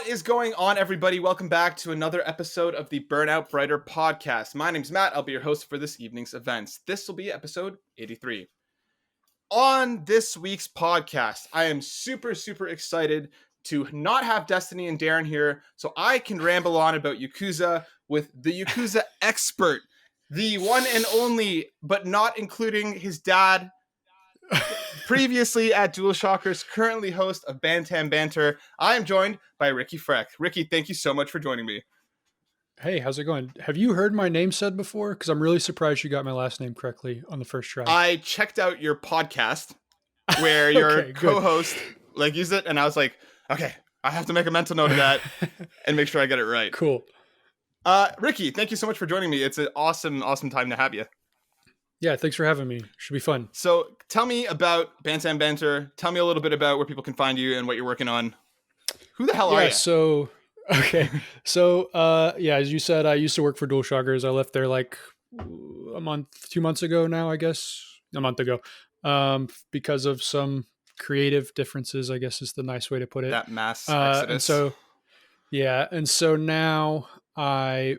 What is going on, everybody? Welcome back to another episode of the Burnout Brighter podcast. My name's Matt. I'll be your host for this evening's events. This will be episode 83. On this week's podcast, I am super excited to not have Destiny and Darren here so I can ramble on about Yakuza with the Yakuza expert, the one and only, but not including his dad, previously at DualShockers, currently host of Bantam Banter. I am joined by Ricky Frech. Ricky, thank you so much for joining me. Hey, how's it going? Have you heard my name said before? Because I'm really surprised you got my last name correctly on the first try. I checked out your podcast where your Okay, co-host used it, and I was like, okay, I have to make a mental note of that and make sure I get it right. Cool. Ricky, thank you so much for joining me. It's an awesome time to have you. Yeah, thanks for having me. Should be fun. So tell me about Bantam Banter. Tell me a little bit about where people can find you and what you're working on. Who the hell are you? As you said, I used to work for DualShockers. I left there like a month, 2 months ago now, I guess. A month ago. Because of some creative differences, I guess is the nice way to put it. That mass exodus. And so now my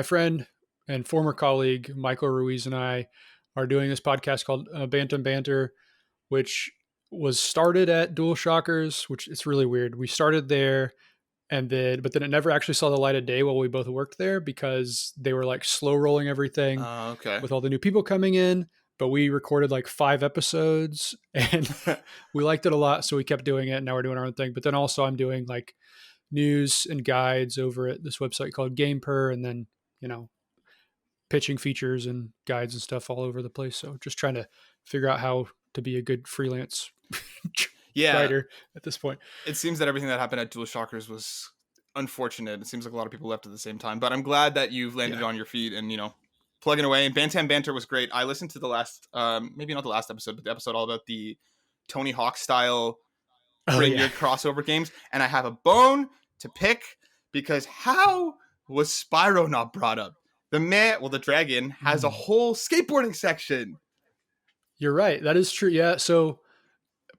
friend and former colleague, Michael Ruiz, and I are doing this podcast called Bantam Banter, which was started at DualShockers, which it's really weird. We started there but then it never actually saw the light of day while we both worked there because they were like slow rolling everything with all the new people coming in. But we recorded like 5 episodes and we liked it a lot. So we kept doing it and now we're doing our own thing. But then also I'm doing like news and guides over at this website called GamePer, and then, pitching features and guides and stuff all over the place. So just trying to figure out how to be a good freelance writer at this point. It seems that everything that happened at DualShockers was unfortunate. It seems like a lot of people left at the same time, but I'm glad that you've landed on your feet and, plugging away. And Bantam Banter was great. I listened to the last, maybe not the last episode, but the episode all about the Tony Hawk style crossover games. And I have a bone to pick because how was Spyro not brought up? The dragon has a whole skateboarding section. You're right. That is true. Yeah. So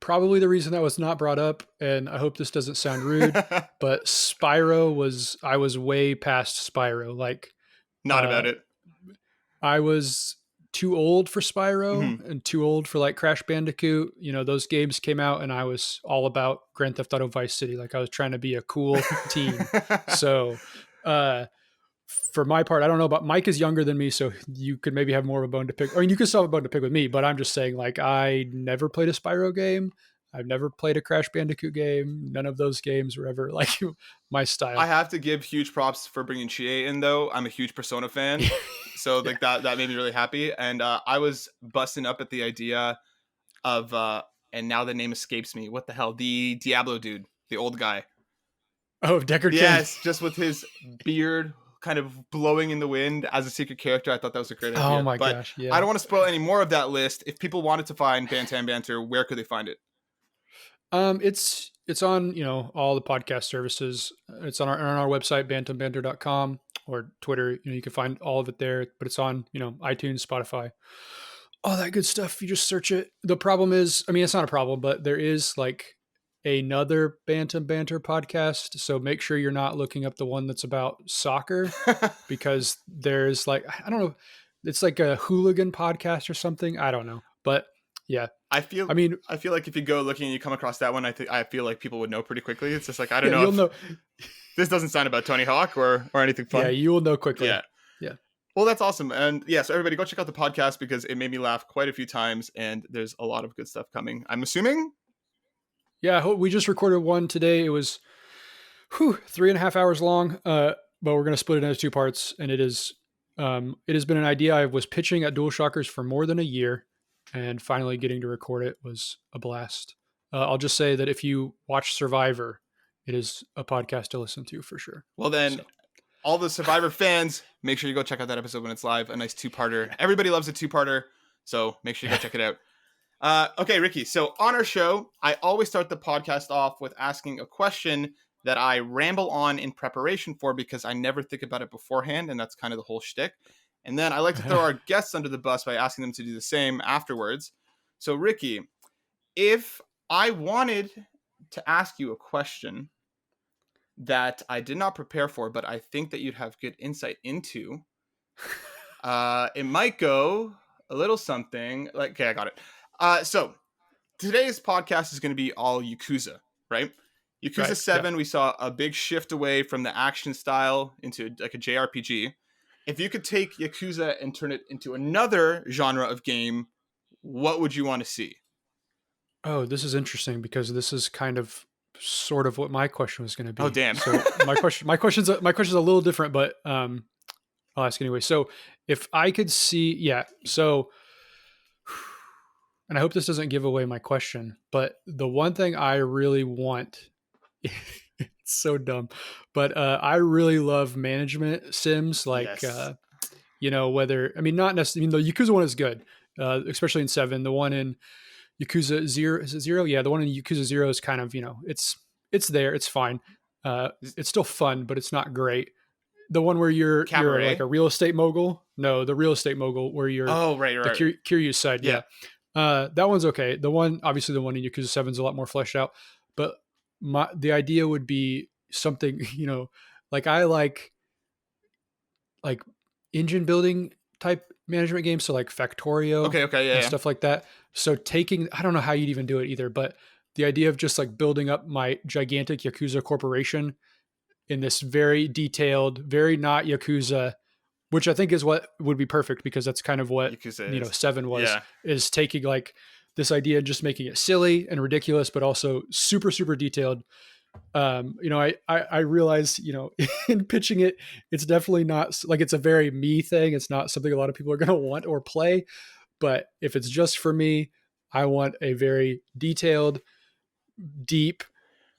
probably the reason that was not brought up, and I hope this doesn't sound rude, but I was way past Spyro. Not about it. I was too old for Spyro and too old for like Crash Bandicoot. Those games came out and I was all about Grand Theft Auto Vice City. Like I was trying to be a cool teen. So, for my part, I don't know about Mike is younger than me, so you could maybe have more of a bone to pick. I mean, you could still have a bone to pick with me, but I'm just saying, like, I never played a Spyro game. I've never played a Crash Bandicoot game. None of those games were ever like my style. I have to give huge props for bringing Chie in, though. I'm a huge Persona fan, so that made me really happy. And I was busting up at the idea of, and now the name escapes me. What the hell? The Diablo dude, the old guy. Oh, Deckard Cain. Yes, just with his beard kind of blowing in the wind as a secret character. I thought that was a great idea. Oh my gosh, yeah. I don't want to spoil any more of that list. If people wanted to find Bantam Banter, where could they find it? It's on, all the podcast services. It's on our website, bantambanter.com, or Twitter. You can find all of it there, but it's on, iTunes, Spotify, all that good stuff. You just search it. The problem is, it's not a problem, but there is like another Bantam Banter podcast, so make sure you're not looking up the one that's about soccer because there's like, I don't know, it's like a hooligan podcast or something. I don't know, but yeah, I feel like if you go looking and you come across that one, I feel like people would know pretty quickly. It's just like, I don't know. You'll know. This doesn't sound about Tony Hawk or anything fun. Yeah, you will know quickly. Yeah. Well, that's awesome. And yeah, so everybody go check out the podcast because it made me laugh quite a few times and there's a lot of good stuff coming, I'm assuming. Yeah, we just recorded one today. It was 3.5 hours long, but we're going to split it into 2 parts. And it has been an idea I was pitching at DualShockers for more than a year, and finally getting to record it was a blast. I'll just say that if you watch Survivor, it is a podcast to listen to for sure. Well, then all the Survivor fans, make sure you go check out that episode when it's live. A nice 2-parter. Everybody loves a 2-parter, so make sure you go check it out. Okay, Ricky. So on our show, I always start the podcast off with asking a question that I ramble on in preparation for because I never think about it beforehand, and that's kind of the whole shtick. And then I like to throw our guests under the bus by asking them to do the same afterwards. So, Ricky, if I wanted to ask you a question that I did not prepare for, but I think that you'd have good insight into. It might go a little something like, okay, I got it. So today's podcast is going to be all Yakuza, right? Yakuza Right. Yeah. 7, we saw a big shift away from the action style into like a JRPG. If you could take Yakuza and turn it into another genre of game, what would you want to see? Oh, this is interesting because this is kind of sort of what my question was going to Oh, be. damn. So my question's a little different, but I'll ask anyway. So if I could see, yeah. So, and I hope this doesn't give away my question, but the one thing I really want, it's so dumb, but I really love management sims, like Yes. whether I mean not necessarily. I mean, the Yakuza one is good, especially in 7. The one in Yakuza Zero, is it Zero? Yeah, the one in Yakuza Zero is kind of, it's there, it's fine. It's still fun, but it's not great. The one where you're like Cabaret. a real estate mogul. No, the real estate mogul where you're Oh, right, the right. Kiryu side. Yeah. Yeah, that one's okay. Obviously, the one in Yakuza 7 is a lot more fleshed out. But the idea would be something, like I like engine building type management games, so like Factorio Okay, okay, and yeah, stuff like that. So I don't know how you'd even do it either, but the idea of just like building up my gigantic Yakuza corporation in this very detailed, very not Yakuza, which I think is what would be perfect because that's kind of yeah. what, Yakuza is. 7 was, Yeah. is taking like this idea and just making it silly and ridiculous, but also super, super detailed. I realize, in pitching it, it's definitely not like, it's a very me thing. It's not something a lot of people are going to want or play, but if it's just for me, I want a very detailed, deep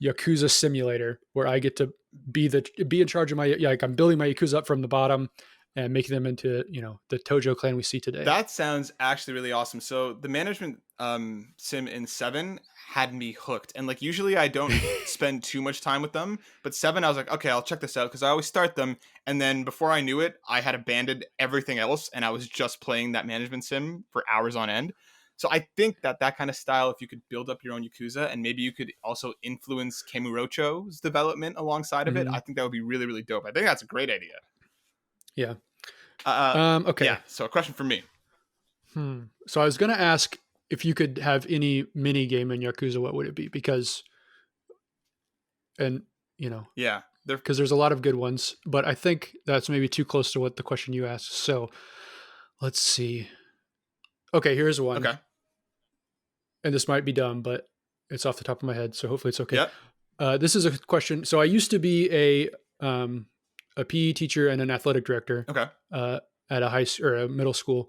Yakuza simulator where I get to be in charge of my, like I'm building my Yakuza up from the bottom and making them into, the Tojo clan we see today. That sounds actually really awesome. So the management sim in 7 had me hooked. And like usually I don't spend too much time with them, but 7 I was like, okay, I'll check this out because I always start them, and then before I knew it, I had abandoned everything else and I was just playing that management sim for hours on end. So I think that kind of style, if you could build up your own Yakuza and maybe you could also influence Kamurocho's development alongside of it, Mhm. I think that would be really, really dope. I think that's a great idea. Yeah. Yeah. Okay. So a question for me. So I was going to ask if you could have any mini game in Yakuza, what would it be? And, you know, Yeah. They're because there's a lot of good ones, but I think that's maybe too close to what the question you asked. So let's see. Okay, here's one. okay. And this might be dumb, but it's off the top of my head. So hopefully it's okay. Yep. This is a question. So I used to be a PE teacher and an athletic director Okay. at a or a middle school.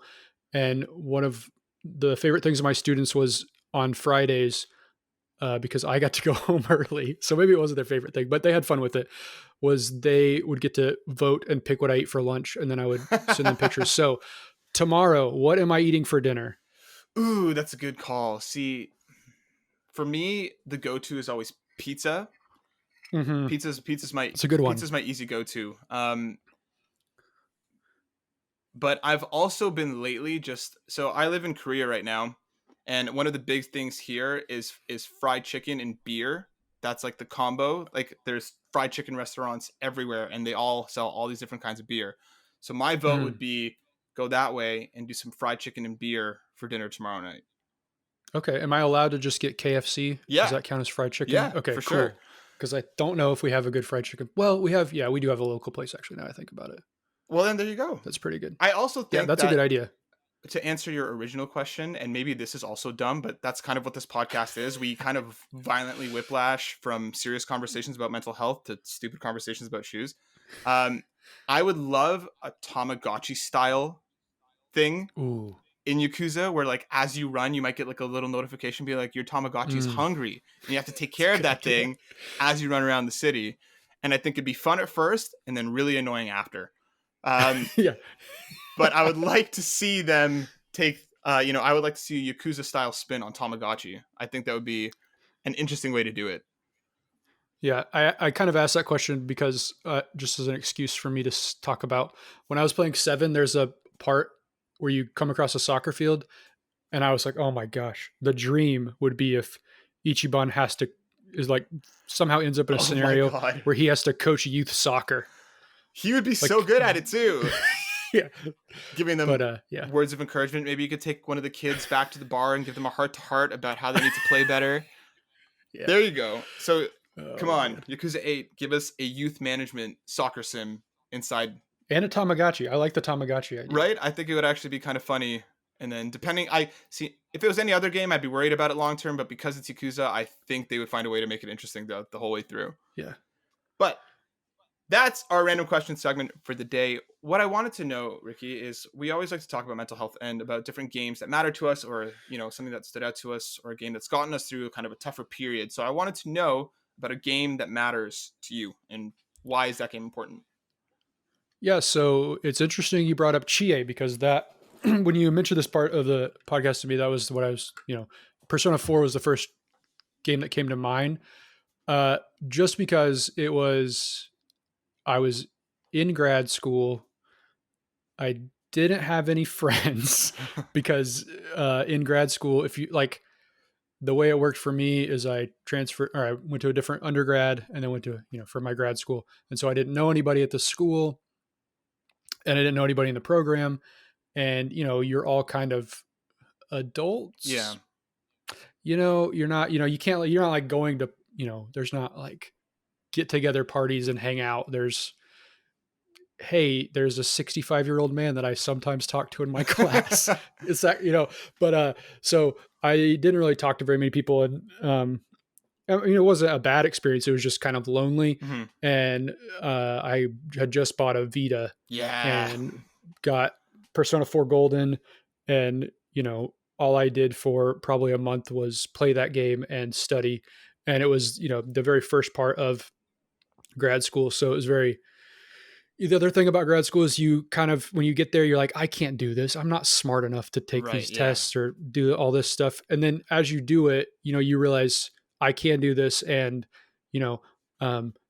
And one of the favorite things of my students was on Fridays, because I got to go home early. So maybe it wasn't their favorite thing, but they had fun with it. Was they would get to vote and pick what I eat for lunch, and then I would send them pictures. So tomorrow, what am I eating for dinner? Ooh, that's a good call. See, for me, the go-to is always pizza. Mm-hmm. It's a good one. Pizza's my easy go-to. But I've also been lately just so I live in Korea right now, and one of the big things here is fried chicken and beer. That's like the combo. Like there's fried chicken restaurants everywhere, and they all sell all these different kinds of beer. So my vote would Mm. be go that way and do some fried chicken and beer for dinner tomorrow night. Okay. Am I allowed to just get KFC? Does Yeah, that count as fried chicken? yeah, Okay, for sure. cool. Because I don't know if we have a good fried chicken. Well, we do have a local place actually. Now I think about it, Well, then there you go. that's pretty good. I also Yeah, think that's a good that idea. to answer your original question, and maybe this is also dumb, but that's kind of what this podcast is. We kind of violently whiplash from serious conversations about mental health to stupid conversations about shoes. Um, I would love a Tamagotchi style thing Ooh. in Yakuza where like as you run, you might get like a little notification be like your Tamagotchi is Mm, hungry and you have to take that's a care of good that idea. thing as you run around the city. And I think it'd be fun at first and then really annoying after. Um, Yeah. but I would like to see them take, I would like to see a Yakuza style spin on Tamagotchi. I think that would be an interesting way to do it. Yeah, I kind of asked that question because just as an excuse for me to talk about when I was playing 7, there's a part where you come across a soccer field, and I was like, oh my gosh, the dream would be if Ichiban has to is like somehow ends up in a Oh my scenario God. where he has to coach youth soccer. He would be so good at it too. Yeah. Giving them yeah. words of encouragement. Maybe you could take one of the kids back to the bar and give them a heart to heart about how they need to play better. Yeah. There you go. So come on, man. Yakuza 8, give us a youth management soccer sim inside. And a Tamagotchi. I like the Tamagotchi idea. Right? I think it would actually be kind of funny. And then depending, I see if it was any other game, I'd be worried about it long term. But because it's Yakuza, I think they would find a way to make it interesting the whole way through. Yeah. But that's our random question segment for the day. What I wanted to know, Ricky, is we always like to talk about mental health and about different games that matter to us, or something that stood out to us, or a game that's gotten us through kind of a tougher period. So I wanted to know about a game that matters to you and why is that game important? Yeah, so it's interesting you brought up Chie because that when you mentioned this part of the podcast to me, that was what I was, Persona 4 was the first game that came to mind. Just because I was in grad school. I didn't have any friends because in grad school, if you like, the way it worked for me is I transferred or I went to a different undergrad and then went to, for my grad school. And so I didn't know anybody at the school and I didn't know anybody in the program. And, you're all kind of adults. Yeah. You're not, you can't, you're not like going to, there's not like get together parties and hang out. There's a 65-year-old man that I sometimes talk to in my class. It's that, but so I didn't really talk to very many people. And, it wasn't a bad experience. It was just kind of lonely. Mm-hmm. And I had just bought a Vita and got Persona 4 Golden. And, all I did for probably a month was play that game and study. And it was, the very first part of grad school. So it was the other thing about grad school is you kind of, when you get there, you're like, I can't do this. I'm not smart enough to take these tests or do all this stuff. And then as you do it, you realize I can do this. And,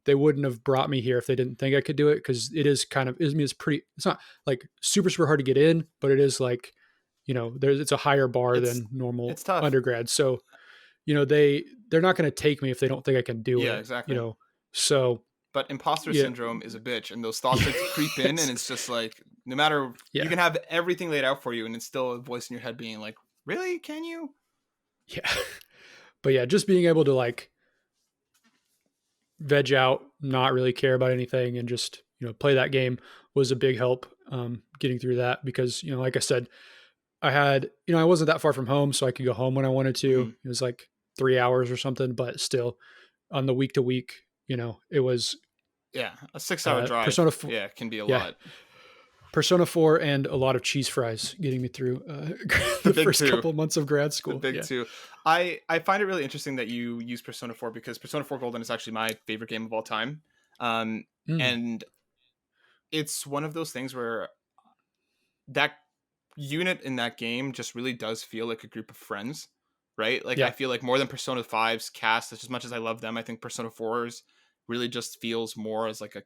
they wouldn't have brought me here if they didn't think I could do it. Cause it is kind of, it's not like super, super hard to get in, but it is like, it's a higher bar than normal it's tough. undergrad. So, they're not going to take me if they don't think I can do it. Yeah, exactly. So, but imposter syndrome is a bitch, and those thoughts like creep in, and it's just like, no matter, you can have everything laid out for you, and it's still a voice in your head being like, really, can you? Yeah. But yeah, just being able to like veg out, not really care about anything, and just, play that game was a big help getting through that because, like I said, I had, I wasn't that far from home, so I could go home when I wanted to. Mm-hmm. It was like 3 hours or something, but still on the week to week, it was a 6-hour drive. Persona 4, can be a lot. Persona 4 and a lot of cheese fries getting me through the first couple of months of grad school. The big two. I find it really interesting that you use Persona 4 because Persona 4 Golden is actually my favorite game of all time. And it's one of those things where that unit in that game just really does feel like a group of friends, right? Like I feel like more than Persona 5's cast, as much as I love them, I think Persona 4's really just feels more as like a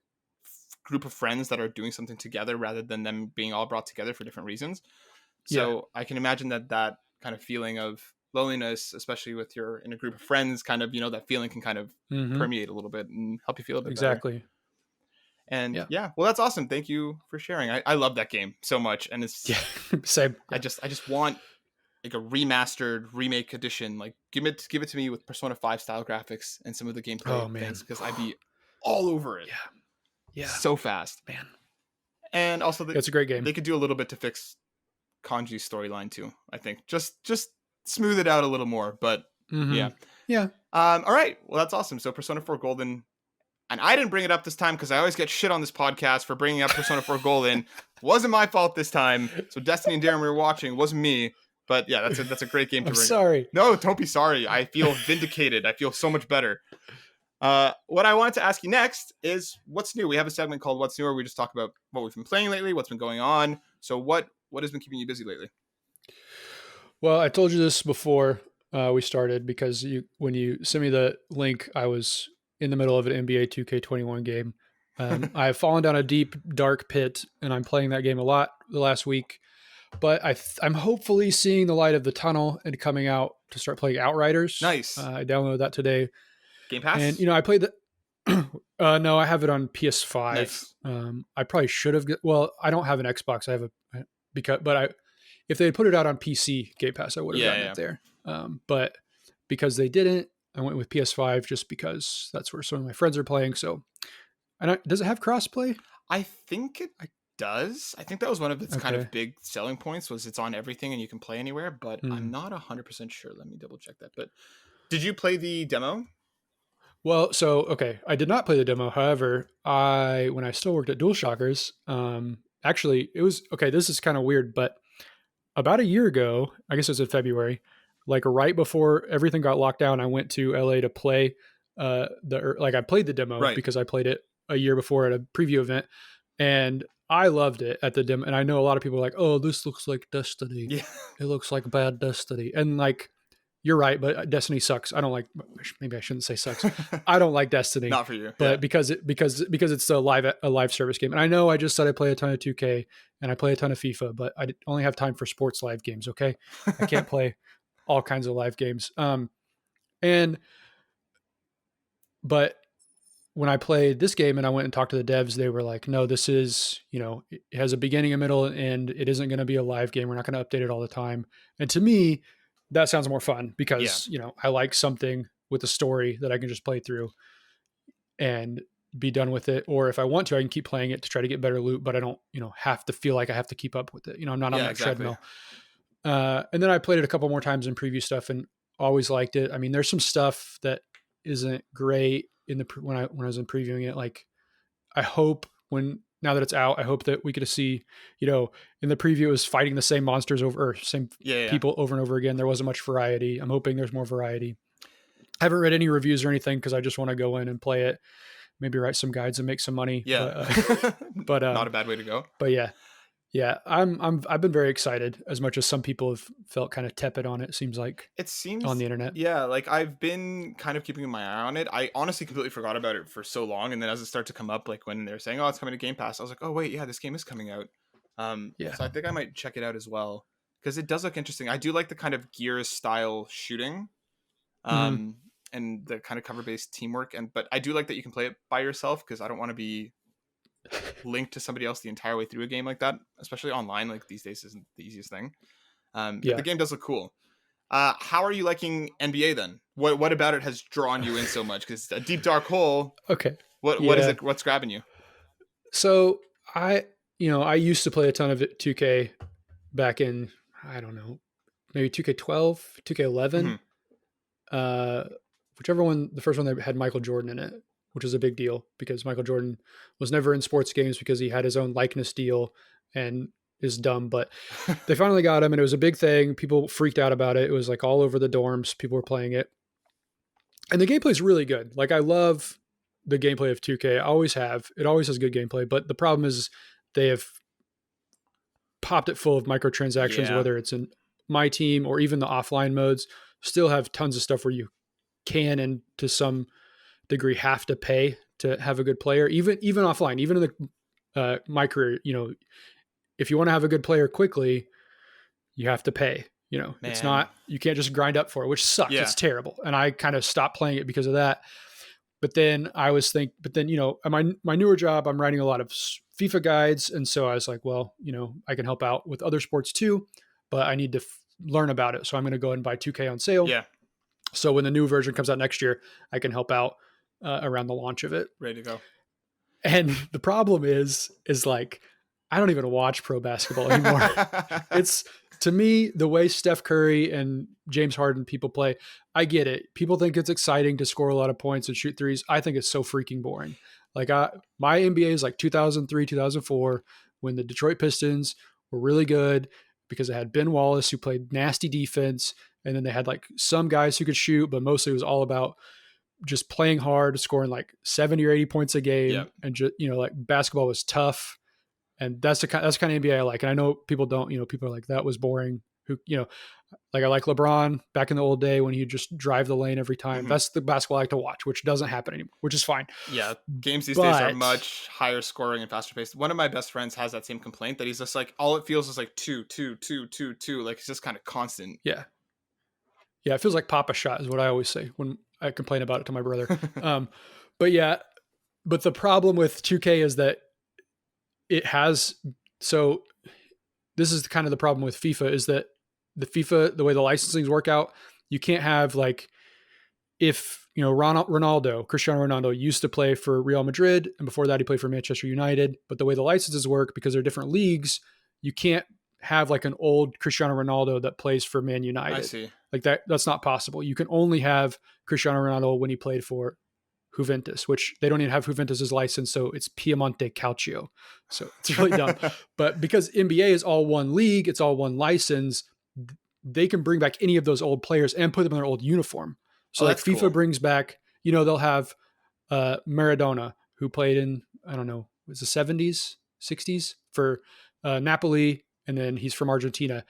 group of friends that are doing something together rather than them being all brought together for different reasons. So I can imagine that kind of feeling of loneliness, especially with you're in a group of friends, kind of, that feeling can kind of permeate a little bit and help you feel a bit better. And well, that's awesome. Thank you for sharing. I love that game so much. And it's same. I just want like a remastered remake edition. Like give it to me with Persona 5 style graphics and some of the gameplay things, because I'd be all over it. Yeah. So fast, man. And also it's a great game. They could do a little bit to fix Kanji's storyline too, I think. Just smooth it out a little more, but yeah. All right. Well, that's awesome. So Persona 4 Golden, and I didn't bring it up this time because I always get shit on this podcast for bringing up Persona 4 Golden. Wasn't my fault this time. So Destiny and Darren, we were watching. It wasn't me. But yeah, that's a great game to bring. I'm sorry. No, don't be sorry. I feel vindicated. I feel so much better. What I wanted to ask you next is what's new? We have a segment called What's New, where we just talk about what we've been playing lately, what's been going on. So what has been keeping you busy lately? Well, I told you this before we started because when you sent me the link, I was in the middle of an NBA 2K21 game. I have fallen down a deep, dark pit, and I'm playing that game a lot the last week. But I'm hopefully seeing the light of the tunnel and coming out to start playing Outriders. Nice. I downloaded that today. Game And Pass? I played the. No, I have it on PS5. Nice. I probably should have. Well, I don't have an Xbox. I have because, but if they had put it out on PC Game Pass, I would have Yeah, gotten yeah. it there. But because they didn't, I went with PS5 just because that's where some of my friends are playing. So, does it have crossplay? I think it does. I think that was one of its kind Okay. of big selling points was it's on everything and you can play anywhere, but I'm Hmm. not 100% sure. Let me double check that. But did you play the demo? Well, so okay, I did not play the demo. However, when I still worked at DualShockers, actually it was okay. This is kind of weird, but about a year ago, I guess it was in February, like right before everything got locked down, I went to LA to play I played the demo Right. because I played it a year before at a preview event, and I loved it at the demo. And I know a lot of people are like, "Oh, this looks like Destiny. Yeah. It looks like bad Destiny," and like you're right, but Destiny sucks. I don't like. Maybe I shouldn't say sucks. I don't like Destiny, Not for you. Yeah. but because it's a live service game, and I know I just said I play a ton of 2K and I play a ton of FIFA, but I only have time for sports live games. Okay, I can't play all kinds of live games. And but when I played this game and I went and talked to the devs, they were like, "No, this is it has a beginning, a middle, and end. It isn't going to be a live game. We're not going to update it all the time." And to me, that sounds more fun Yeah. because I like something with a story that I can just play through and be done with it. Or if I want to, I can keep playing it to try to get better loot, but I don't have to feel like I have to keep up with it. I'm not on Yeah, that exactly. treadmill. And then I played it a couple more times in preview stuff and always liked it. I mean, there's some stuff that isn't great in the when I was in previewing it. Like I hope now that it's out, I hope that we get to see, in the preview it was fighting the same monsters over or same Yeah, yeah. people over and over again. There wasn't much variety. I'm hoping there's more variety. I haven't read any reviews or anything because I just want to go in and play it, maybe write some guides and make some money. Yeah. But Not a bad way to go. but yeah, yeah, I've been very excited as much as some people have felt kind of tepid on it. Seems like It on seems, the internet. yeah, like I've been kind of keeping my eye on it. I honestly completely forgot about it for so long, and then as it started to come up, like when they're saying, "Oh, it's coming to Game Pass," I was like, "Oh wait, yeah, this game is coming out." Yeah. So I think I might check it out as well because it does look interesting. I do like the kind of Gears style shooting, Hmm. um, and the kind of cover based teamwork, but I do like that you can play it by yourself because I don't want to be linked to somebody else the entire way through a game like that, especially online. Like these days isn't the easiest thing. But the Yeah. game does look cool. How are you liking NBA then? What about it has drawn you in so much? Because a deep dark hole. Okay. What is Yeah. it? What's grabbing you? So I used to play a ton of 2K back in, I don't know, maybe 2K12, 2K11, Mhm. uh, whichever one, the first one that had Michael Jordan in it, which was a big deal because Michael Jordan was never in sports games because he had his own likeness deal and is dumb. But they finally got him and it was a big thing. People freaked out about it. It was like all over the dorms. People were playing it. And the gameplay is really good. Like I love the gameplay of 2K. I always have. It always has good gameplay. But the problem is they have popped it full of microtransactions, Yeah, whether it's in my team or even the offline modes. Still have tons of stuff where you can and to some degree have to pay to have a good player. Even offline, even in the my career, if you want to have a good player quickly, you have to pay. It's man. not you can't just grind up for it, which sucks. Yeah, It's terrible, and I kind of stopped playing it because of that. But then at my newer job, I'm writing a lot of FIFA guides, and so I was like, well, I can help out with other sports too, but I need to learn about it. So I'm going to go and buy 2K on sale. yeah. So when the new version comes out next year, I can help out around the launch of it. Ready to And the problem is like I don't even watch pro basketball anymore. go. It's to me the way Steph Curry and James Harden people play. I get it. People think it's exciting to score a lot of points and shoot threes. I think it's so freaking boring. Like my NBA is like 2003, 2004 when the Detroit Pistons were really good because they had Ben Wallace who played nasty defense and then they had like some guys who could shoot, but mostly it was all about just playing hard, scoring like 70 or 80 points a Yeah. game and just like basketball was tough and that's the kind of NBA I like. And I know people don't. People are like that was boring. Who like I like LeBron back in the old day when he just drive the lane every time. Mhm. That's the basketball I like to watch, which doesn't happen anymore, which is fine. Yeah, games these days are But much higher scoring and faster paced. One of my best friends has that same complaint that he's just like all it feels is like two, two, two, two, two. Like it's just kind of constant. yeah, it feels like Papa shot is what I always say when I complain about it to my brother. Um, but yeah, but the problem with 2K is that it has, so this is kind of the problem with FIFA is that the way the licensings work out, you can't have like, if you know Cristiano Ronaldo used to play for Real Madrid, and before that he played for Manchester United. But the way the licenses work, because they're different leagues, you can't have like an old Cristiano Ronaldo that plays for Man I United. see. Like that's not possible. You can only have Cristiano Ronaldo when he played for Juventus, which they don't even have Juventus's license, so it's Piemonte Calcio. So it's really dumb. But because NBA is all one league, it's all one license, they can bring back any of those old players and put them in their old uniform. Oh, So like that's FIFA cool. brings back, they'll have Maradona, who played in, I don't know, it was the 70s, 60s for Napoli, and then he's from Argentina.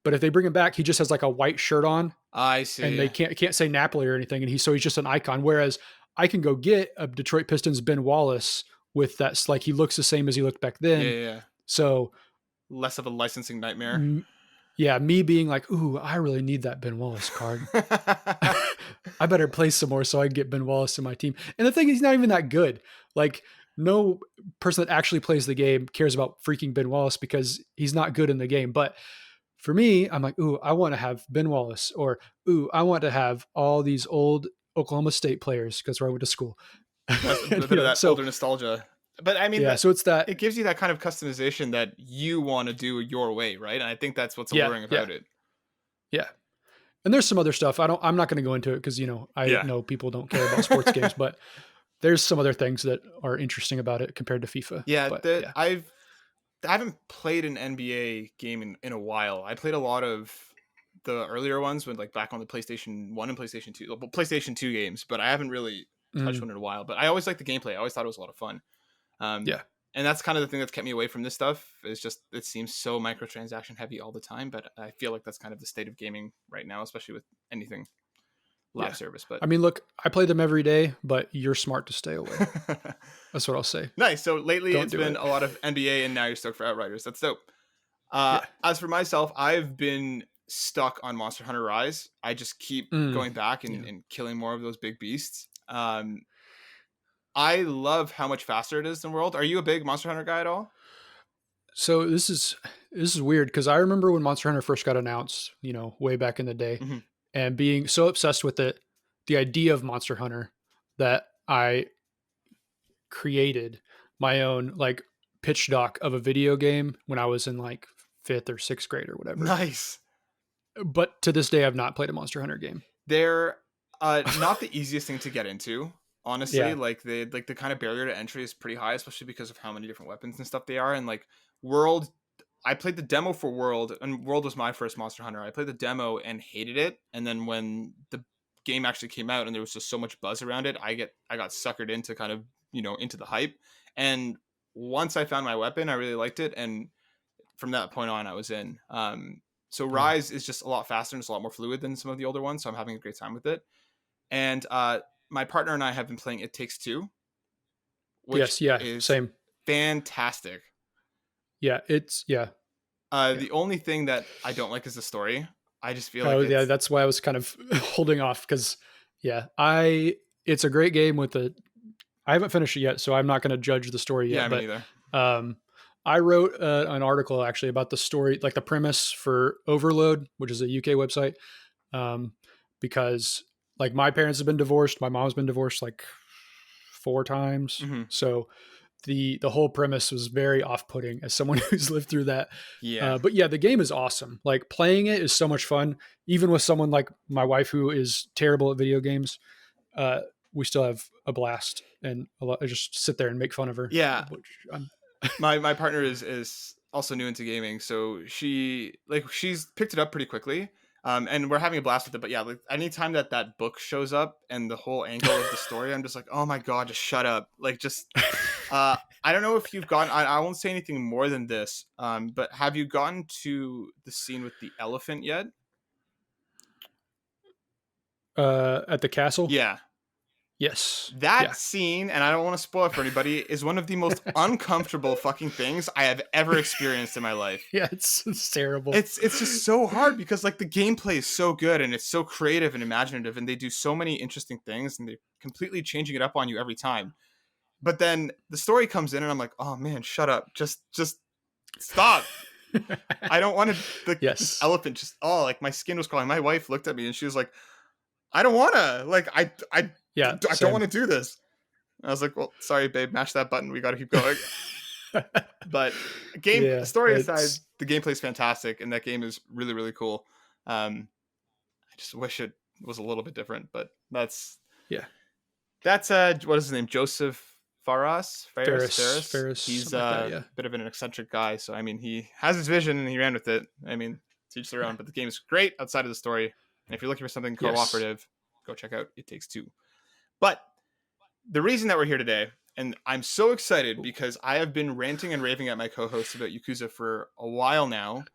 But if they bring him back, he just has like a white shirt on, I and see. they can't say Napoli or anything, and he's just an icon. Whereas I can go get a Detroit Pistons Ben Wallace with that, like he looks the same as he looked back Yeah, then. yeah, yeah. So Less of a licensing nightmare. yeah, me being like, ooh, I really need that Ben Wallace card. I better play some more so I can get Ben Wallace in my team. And the thing is, he's not even that good. Like, no person that actually plays the game cares about freaking Ben Wallace because he's not good in the game. But for me, I'm like, ooh, I want to have Ben Wallace, or ooh, I want to have all these old Oklahoma State players because where I went to school. That's a And, bit of that so older nostalgia. But I mean, yeah, so it's that. it gives you that kind of customization that you want to do your way, right? And I think that's what's Yeah, alluring yeah, about it. yeah. And there's some other stuff. I'm not going to go into it because I Yeah. know people don't care about sports games, but there's some other things that are interesting about it compared to FIFA. Yeah, But yeah. I haven't played an NBA game in a while. I played a lot of the earlier ones when like back on the PlayStation 1 and PlayStation 2, well, PlayStation 2 games, but I haven't really touched Mm, one in a while. But I always liked the gameplay. I always thought it was a lot of fun. yeah. And that's kind of the thing that's kept me away from this stuff. Is just it seems so microtransaction heavy all the time. But I feel like that's kind of the state of gaming right now, especially with anything live Yeah. service. But I mean, look, I play them every day, but you're smart to stay away. That's what I'll say. nice. So lately, Don't it's do been it. a lot of NBA, and now you're stoked for Outriders. That's dope. Yeah. As for myself, I've been stuck on Monster Hunter Rise. I just keep Mm, going back yeah. and killing more of those big beasts. I love how much faster it is than World. Are you a big Monster Hunter guy at all? So this is weird because I remember when Monster Hunter first got announced, way back in the day, Mm-hmm. and being so obsessed with it, the idea of Monster Hunter, that I created my own like pitch doc of a video game when I was in like fifth or sixth grade or whatever. Nice. But to this day, I've not played a Monster Hunter game. They're not the easiest thing to get into, honestly. Yeah. Like the kind of barrier to entry is pretty high, especially because of how many different weapons and stuff they are. And like World, I played the demo for World, and World was my first Monster Hunter. I played the demo and hated it, and then when the game actually came out and there was just so much buzz around it, I got suckered into kind of into the hype. And once I found my weapon, I really liked it, and from that point on, I was in. So Yeah. Rise is just a lot faster and it's a lot more fluid than some of the older ones, so I'm having a great time with it. And my partner and I have been playing It Takes Two, which Yes. Yeah. is Same. fantastic. Yeah. Yeah. Yeah. The only thing that I don't like is the story. I just feel Oh like yeah. it's That's why I was kind of holding off because yeah, it's a great game I haven't finished it yet, so I'm not going to judge the story yeah, yet. me But neither. um, I wrote an article actually about the story, like the premise for Overload, which is a UK website, um, because like my parents have been divorced, my mom's been divorced like 4 times, Hmm. so the whole premise was very off-putting as someone who's lived through that. Yeah, But yeah, the game is awesome. Like playing it is so much fun, even with someone like my wife who is terrible at video games. Uh, we still have a blast, and I just sit there and make fun of her. yeah. Which I'm, My partner is also new into gaming, so she's picked it up pretty quickly. And we're having a blast with it. But yeah, like anytime that book shows up and the whole angle of the story, I'm just like, oh my god, just shut up. Like just I don't know if you've gotten. I won't say anything more than this. But have you gotten to the scene with the elephant yet? at the castle. Yeah. Yes. That Yeah. scene, and I don't want to spoil it for anybody, is one of the most uncomfortable fucking things I have ever experienced in my life. Yeah, it's terrible. It's just so hard because like the gameplay is so good and it's so creative and imaginative and they do so many interesting things and they're completely changing it up on you every time. But then the story comes in and I'm like, oh man, shut up. Just stop. I don't want to this Yes. elephant just like my skin was crawling. My wife looked at me and she was like, I don't wanna. Like Yeah, I don't want same. to do this. And I was like, well, sorry, babe, mash that button. We gotta keep going. But Yeah, story aside, it's the gameplay is fantastic and that game is really, really cool. I just wish it was a little bit different, but yeah. that's what is his name? Joseph Ferris. Ferris, He's something like that, a yeah. bit of an eccentric guy, so I mean, he has his vision and he ran with it. I mean, to each their own. But the game is great outside of the story. And if you're looking for something Yes. cooperative, go check out It Takes Two. But the reason that we're here today, and I'm so excited because I have been ranting and raving at my co-host about Yakuza for a while now,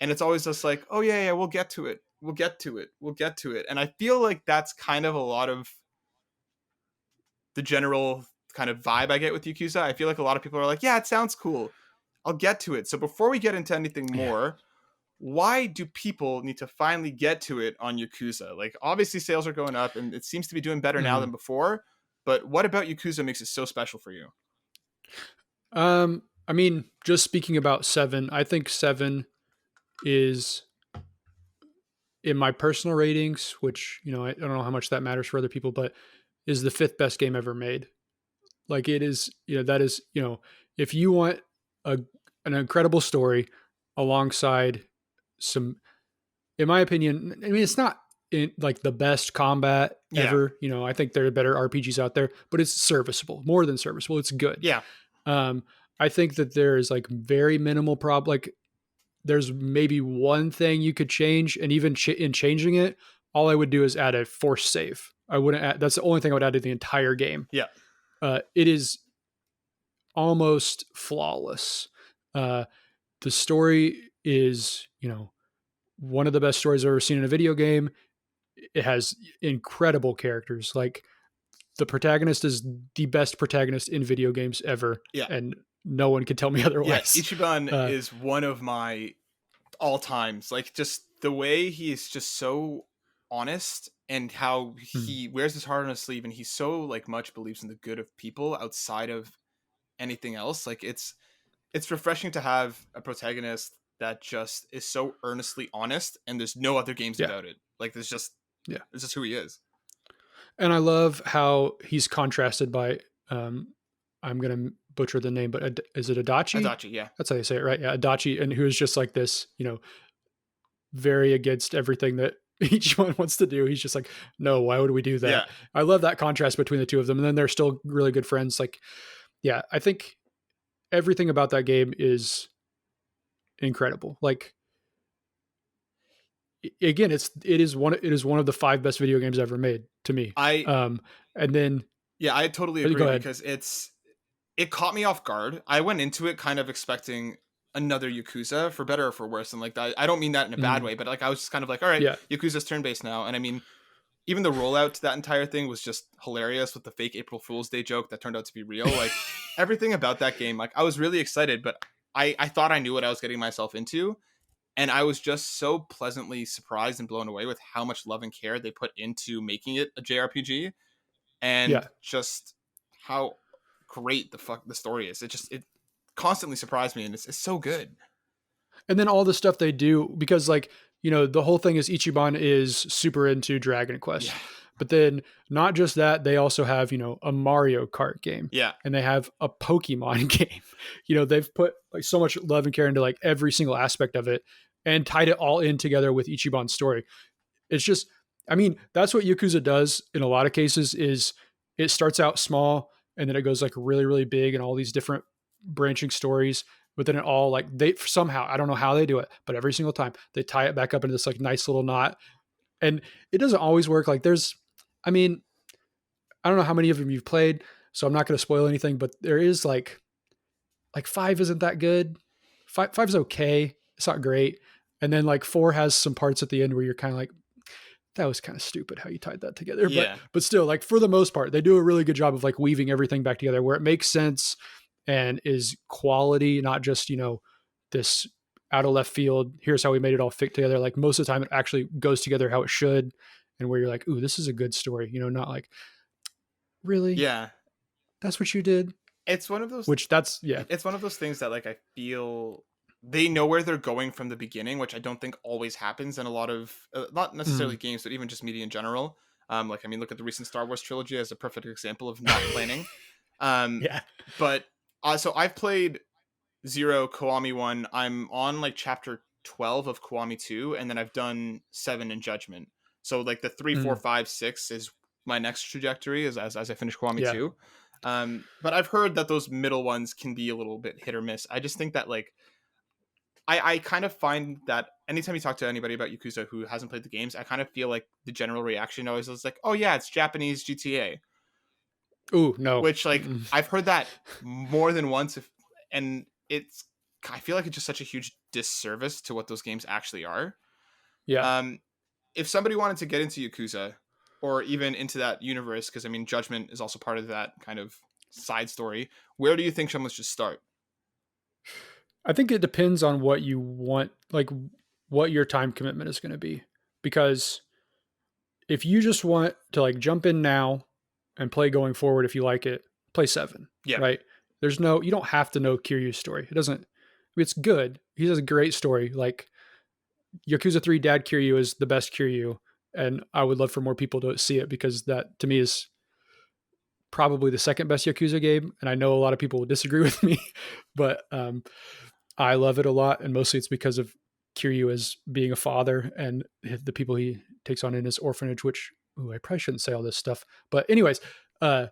and it's always just like, oh yeah, we'll get to it. We'll get to it. We'll get to it. And I feel like that's kind of a lot of the general kind of vibe I get with Yakuza. I feel like a lot of people are like, yeah, it sounds cool. I'll get to it. So before we get into anything Yeah. more, why do people need to finally get to it on Yakuza? Like, obviously sales are going up and it seems to be doing better now Mhm. than before. But what about Yakuza makes it so special for you? I mean, just speaking about 7, I think 7 is in my personal ratings, which, I don't know how much that matters for other people, but is the 5th best game ever made. Like it is, that is, if you want a an incredible story alongside some, in my opinion, I mean, it's not like the best combat Yeah. ever. I think there are better RPGs out there, but it's serviceable, more than serviceable. It's good. Yeah. Um, I think that there is like very minimal problem. Like there's maybe one thing you could change, and even in changing it, all I would do is add a force save. I wouldn't add, that's the only thing I would add to the entire game. Yeah. It is almost flawless. Uh, the story is, one of the best stories I've ever seen in a video game. It has incredible characters. Like the protagonist is the best protagonist in video games ever, Yeah. and no one could tell me Yeah. otherwise. Ichiban is one of my all times. Like, just the way he is just so honest and how he wears his heart on his sleeve and he so like much believes in the good of people outside of anything else. Like it's refreshing to have a protagonist that just is so earnestly honest and there's no other games Yeah, about it. Like there's just yeah. it's just who he is. And I love how he's contrasted by, I'm gonna butcher the name, but is it Adachi? Adachi, yeah. That's how you say it, right? Yeah, Adachi, and who is just like this, very against everything that each one wants to do. He's just like, no, why would we do that? Yeah. I love that contrast between the two of them. And then they're still really good friends. Like, yeah, I think everything about that game is incredible. Like, again, it is one of the 5 best video games ever made to me. And then yeah, I totally go agree ahead. because it caught me off guard. I went into it kind of expecting another Yakuza, for better or for worse, and like I don't mean that in a bad way, but like I was just kind of like, all right, Yeah. Yakuza's turn-based now, and I mean, even the rollout to that entire thing was just hilarious with the fake April Fool's Day joke that turned out to be real. Like everything about that game, like I was really excited, but I thought I knew what I was getting myself into. And I was just so pleasantly surprised and blown away with how much love and care they put into making it a JRPG and Yeah. just how great the story is. It constantly surprised me and it's so good. And then all the stuff they do, because like, the whole thing is Ichiban is super into Dragon Quest. Yeah. But then not just that, they also have, a Mario Kart game. Yeah. And they have a Pokemon game. They've put like so much love and care into like every single aspect of it and tied it all in together with Ichiban's story. It's just, I mean, that's what Yakuza does in a lot of cases is it starts out small and then it goes like really, really big and all these different branching stories. But then it all like they somehow, I don't know how they do it, but every single time they tie it back up into this like nice little knot. And it doesn't always work. Like I mean, I don't know how many of them you've played, so I'm not going to spoil anything, but there is like 5 isn't that good. Five's okay. It's not great. And then like 4 has some parts at the end where you're kind of like, that was kind of stupid how you tied that together. Yeah. But still, like for the most part, they do a really good job of like weaving everything back together where it makes sense and is quality, not just, this out of left field. Here's how we made it all fit together. Like most of the time it actually goes together how it should. And where you're like, ooh, this is a good story, not like, really? Yeah. That's what you did? It's one of those Which that's, yeah. it's one of those things that like I feel they know where they're going from the beginning, which I don't think always happens in a lot of not necessarily Mhm. games, but even just media in general. Like I mean, look at the recent Star Wars trilogy as a perfect example of not planning. Um, Yeah. but so I've played Zero, Kiwami 1. I'm on like chapter 12 of Kiwami 2, and then I've done 7 in Judgment. So like the 3, 4, Mhm. 5, 6 is my next trajectory as I finish Kiwami Yeah. 2. But I've heard that those middle ones can be a little bit hit or miss. I just think that like I kind of find that anytime you talk to anybody about Yakuza who hasn't played the games, I kind of feel like the general reaction always is like, oh yeah, it's Japanese GTA. Ooh, no. Which like Mm-mm. I've heard that more than once, and it's I feel like it's just such a huge disservice to what those games actually are. Yeah. Um, if somebody wanted to get into Yakuza or even into that universe, because I mean Judgment is also part of that kind of side story, where do you think someone should start? I think it depends on what you want, like what your time commitment is going to be. Because if you just want to like jump in now and play going forward, if you like it, play 7, Yeah, right? You don't have to know Kiryu's story. It doesn't, it's good. He has a great story. Like Yakuza 3 Dad Kiryu is the best Kiryu. And I would love for more people to see it because that to me is probably the second best Yakuza game. And I know a lot of people will disagree with me, but I love it a lot, and mostly it's because of Kiryu as being a father and the people he takes on in his orphanage. Which, ooh, I probably shouldn't say all this stuff, but anyways, uh,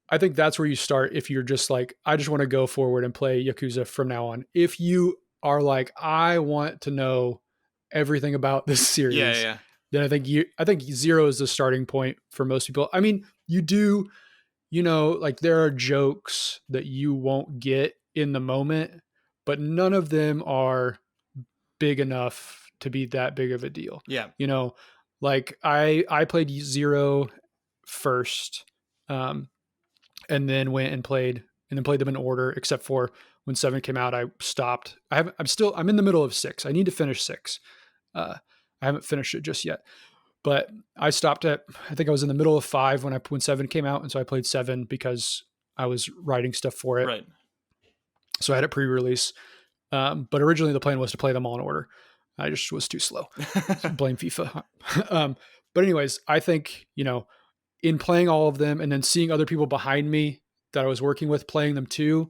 I think that's where you start if you're just like, I just want to go forward and play Yakuza from now on. If you are like, I want to know everything about this yeah, series, yeah, then I think Zero is the starting point for most people. I mean, you do, like there are jokes that you won't get in the moment, but none of them are big enough to be that big of a deal. yeah, You know, like I played Zero first, um, and then went and then played them in order, except for when 7 came out, I stopped. I'm in the middle of 6. I need to finish 6. Uh, I haven't finished it just yet. But I stopped at, I think I was in the middle of 5 when 7 came out, and so I played 7 because I was writing stuff for it. right. So I had it pre-release. But originally the plan was to play them all in order. I just was too slow. Blame FIFA. um, but anyways, I think, in playing all of them and then seeing other people behind me that I was working with playing them too,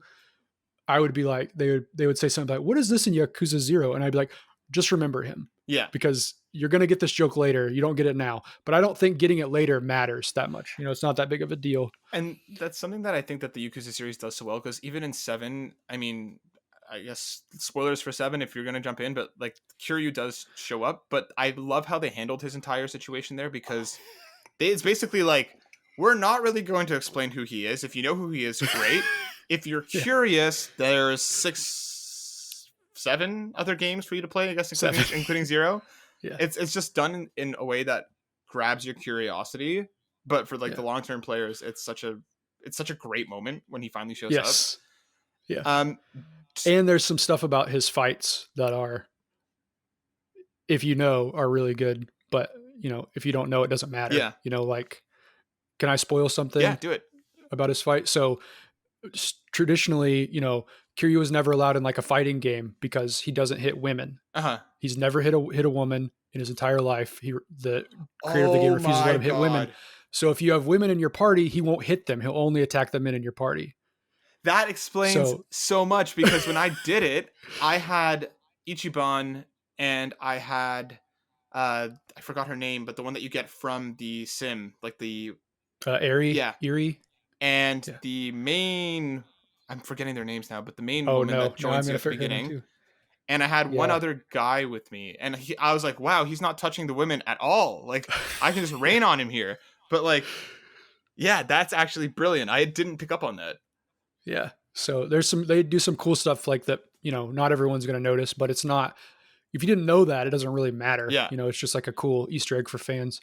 I would be like, they would say something like, "What is this in Yakuza 0?" And I'd be like, "Just remember him." Yeah. Because you're going to get this joke later. You don't get it now. But I don't think getting it later matters that much. It's not that big of a deal. And that's something that I think that the Yakuza series does so well, because even in 7, I mean, I guess spoilers for 7 if you're going to jump in, but like Kiryu does show up, but I love how they handled his entire situation there, because it's basically like, we're not really going to explain who he is. If you know who he is, great. If you're Yeah. curious, there's 7 other games for you to play, I guess, including 0. Yeah. It's just done in a way that grabs your curiosity, but for like Yeah. the long-term players, it's such a great moment when he finally shows Yes. Yeah. up. And there's some stuff about his fights that are, if you know, are really good. But, if you don't know, it doesn't matter. Yeah. Like, can I spoil something Yeah, do it. about his fight? So traditionally, Kiryu was never allowed in like a fighting game because he doesn't hit women. Uh-huh. He's never hit a woman in his entire life. The creator of the game refuses to let him hit women. So if you have women in your party, he won't hit them. He'll only attack the men in your party. That explains so much, because when I did it, I had Ichiban and I had I forgot her name, but the one that you get from the sim, like the Eri, yeah. Erie, and yeah. the main, I'm forgetting their names now, but the main Oh woman no, that joins you I'm at the gonna forget him beginning. too. And I had one Yeah. other guy with me, and I was like, wow, he's not touching the women at all. Like, I can just rain on him here. But like, yeah, that's actually brilliant. I didn't pick up on that. Yeah. So they do some cool stuff like that. Not everyone's going to notice, but it's not if you didn't know that, it doesn't really matter. Yeah. You know, it's just like a cool Easter egg for fans.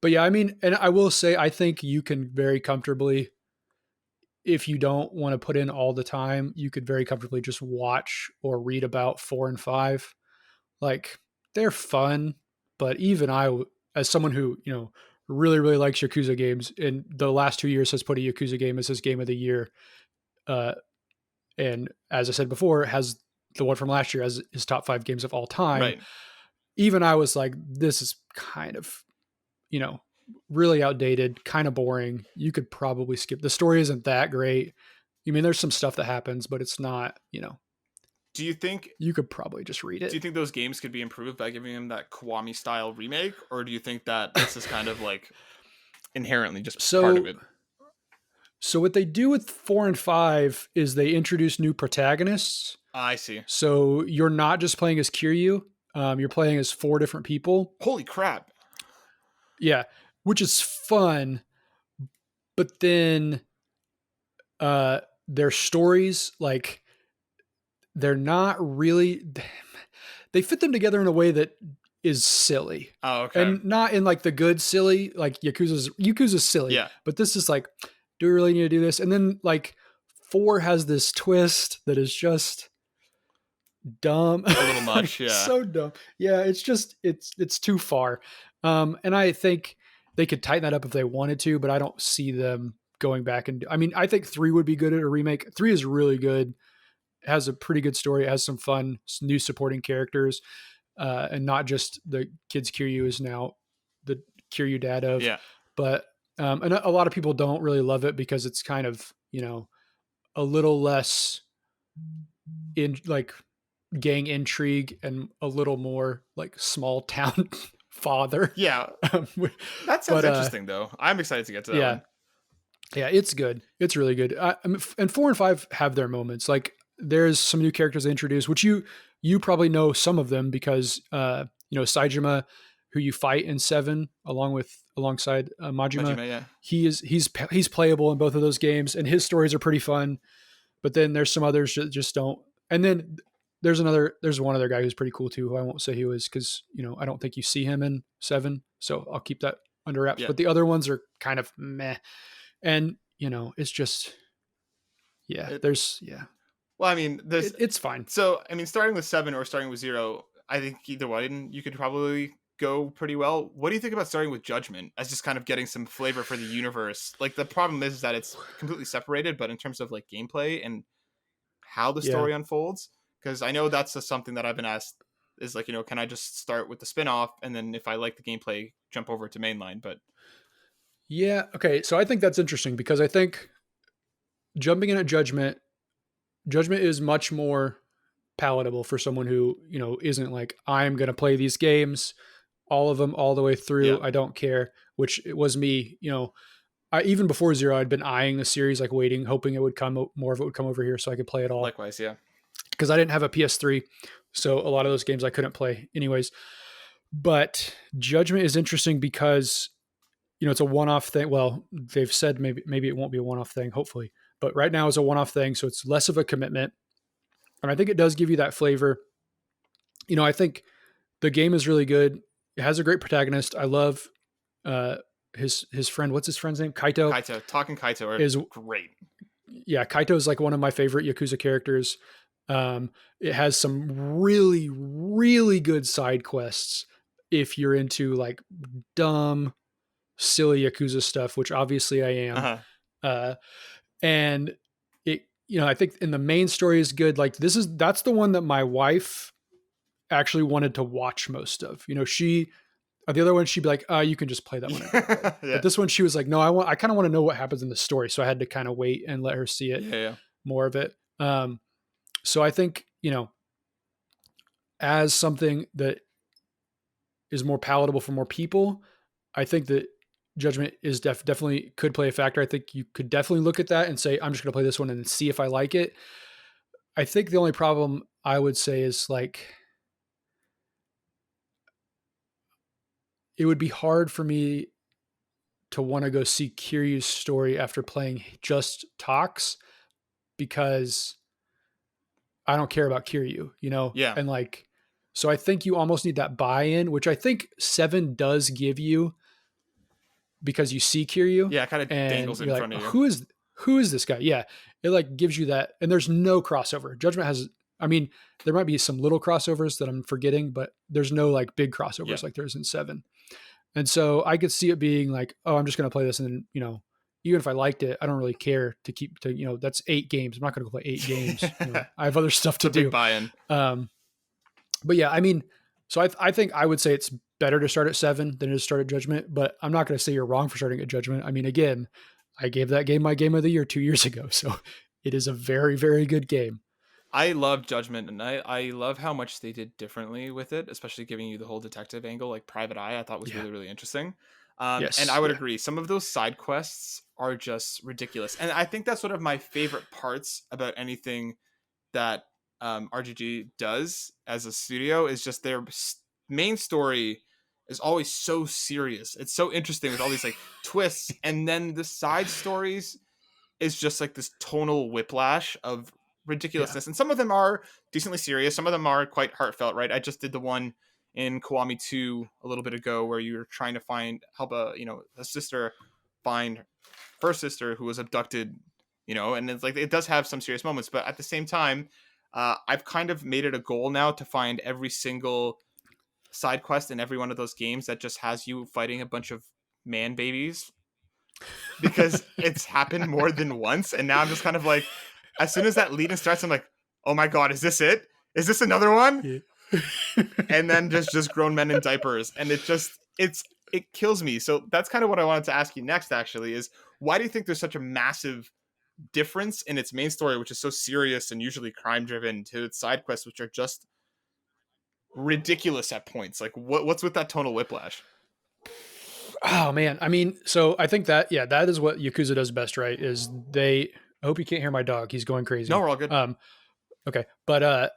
But yeah, I mean, and I will say, I think you can very comfortably, if you don't want to put in all the time, you could very comfortably just watch or read about 4 and 5. Like, they're fun, but even as someone who, you know, really, really likes Yakuza games, and the last 2 years has put a Yakuza game as his game of the year. Uh, and as I said before, has the one from last year as his top 5 games of all time. Right. Even I was like, this is kind of, you know, really outdated, kind of boring. You could probably skip. The story isn't that great. I mean, there's some stuff that happens, but it's not, you know, Do you think you could probably just read do you it. think those games could be improved by giving them that Kiwami style remake, or do you think that this is kind of like inherently just part of So, it? so what they do with 4 and 5 is they introduce new protagonists. I see. So you're not just playing as Kiryu. You're playing as 4 different people. Holy crap. Yeah, which is fun. But then their stories, like, they're not really, they fit them together in a way that is silly, Oh, okay. and not in like the good silly, like Yakuza's silly, Yeah. but this is like, do we really need to do this? And then like 4 has this twist that is just dumb. A little much, yeah. So dumb. Yeah, it's just, it's too far. And I think they could tighten that up if they wanted to, but I don't see them going back. And I mean, I think 3 would be good at a remake. 3 is really good. It has a pretty good story. It has some fun new supporting characters, and not just the kids Kiryu is now the Kiryu dad of, Yeah. but and a lot of people don't really love it because it's kind of, you know, a little less in like gang intrigue and a little more like small town father. Yeah. Um, That sounds but interesting though. I'm excited to get to that yeah, one. yeah, it's good. It's really good. I mean, and 4 and 5 have their moments. Like, there's some new characters they introduced, which you probably know some of them because you know, Saijima, who you fight in 7 alongside Majima. Majima, yeah. He's playable in both of those games, and his stories are pretty fun. But then there's some others that just don't. And then there's one other guy who's pretty cool too, who I won't say who is because, you know, I don't think you see him in 7, so I'll keep that under wraps. Yeah. But the other ones are kind of meh, and you know, it's just, yeah. Well, I mean, It's fine. so I mean, starting with 7 or starting with 0, I think either one you could probably go pretty well. What do you think about starting with Judgment as just kind of getting some flavor for the universe? Like, the problem is that it's completely separated, but in terms of like gameplay and how the Yeah. story unfolds, because I know that's just something that I've been asked is like, you know, can I just start with the spin-off and then if I like the gameplay, jump over to mainline? But Yeah. Okay. So I think that's interesting because I think jumping in at Judgment is much more palatable for someone who, you know, isn't like, I'm going to play these games, all of them, all the way through. yeah, I don't care, which it was me, you know. Even before 0, I'd been eyeing the series, like waiting, hoping more of it would come over here so I could play it all. likewise, yeah. Because I didn't have a PS3, so a lot of those games I couldn't play anyways. But Judgment is interesting because, you know, it's a one-off thing. Well, they've said maybe it won't be a one-off thing, hopefully, but right now it's a one-off thing, so it's less of a commitment, and I think it does give you that flavor. You know, I think the game is really good. It has a great protagonist. I love his friend. What's his friend's name? Kaito Is great. Yeah, Kaito is like one of my favorite Yakuza characters. It has some really, really good side quests if you're into like dumb, silly Yakuza stuff, which obviously I am. Uh-huh. And it, you know, I think in the main story is good. Like, that's the one that my wife actually wanted to watch most of. You know, the other one she'd be like, you can just play that one. Yeah. But this one she was like, no, I kind of want to know what happens in the story. So I had to kind of wait and let her see it, Yeah. more of it. So I think, you know, as something that is more palatable for more people, I think that Judgment is definitely could play a factor. I think you could definitely look at that and say, I'm just going to play this one and see if I like it. I think the only problem I would say is like, it would be hard for me to want to go see Kiryu's story after playing just Talks, because I don't care about Kiryu, you know? Yeah. And like, So I think you almost need that buy-in, which I think 7 does give you because you see Kiryu Yeah, it kind of and dangles it in you're like, front of you. who is this guy? Yeah. It like gives you that, and there's no crossover. Judgment has, I mean, there might be some little crossovers that I'm forgetting, but there's no like big Yeah. crossovers like there's in 7. And so I could see it being like, oh, I'm just going to play this. And then, even if I liked it, I don't really care to keep to, that's 8 games. I'm not going to go play 8 games. I have other stuff It's to a big do. buy-in. But yeah, I mean, so I think I would say it's better to start at 7 than to start at Judgment, but I'm not going to say you're wrong for starting at Judgment. I mean, again, I gave that game my game of the year 2 years ago. So it is a very, very good game. I love Judgment, and I love how much they did differently with it, especially giving you the whole detective angle, like Private Eye. I thought was Yeah. really, really interesting. And Yes. I would Yeah. agree. Some of those side quests are just ridiculous, and I think that's one of my favorite parts about anything that RGG does as a studio is just their main story is always so serious. It's so interesting with all these like twists, and then the side stories is just like this tonal whiplash of Yeah. ridiculousness. And some of them are decently serious. Some of them are quite heartfelt, right? I just did the one in Kiwami 2 a little bit ago where you're trying to help a sister find her sister who was abducted, and it's like, it does have some serious moments, but at the same time, I've kind of made it a goal now to find every single side quest in every one of those games that just has you fighting a bunch of man babies, because it's happened more than once. And now I'm just kind of like, as soon as that lead in starts, I'm like, oh my God, is this it? Is this another one? Yeah. And then just grown men in diapers. And it kills me. So that's kind of what I wanted to ask you next, actually, is why do you think there's such a massive difference in its main story, which is so serious and usually crime driven, to its side quests, which are just ridiculous at points? Like what's with that tonal whiplash? Oh man. I mean, so I think that, yeah, that is what Yakuza does best, right? I hope you can't hear my dog. He's going No, crazy. we're all good. Okay. But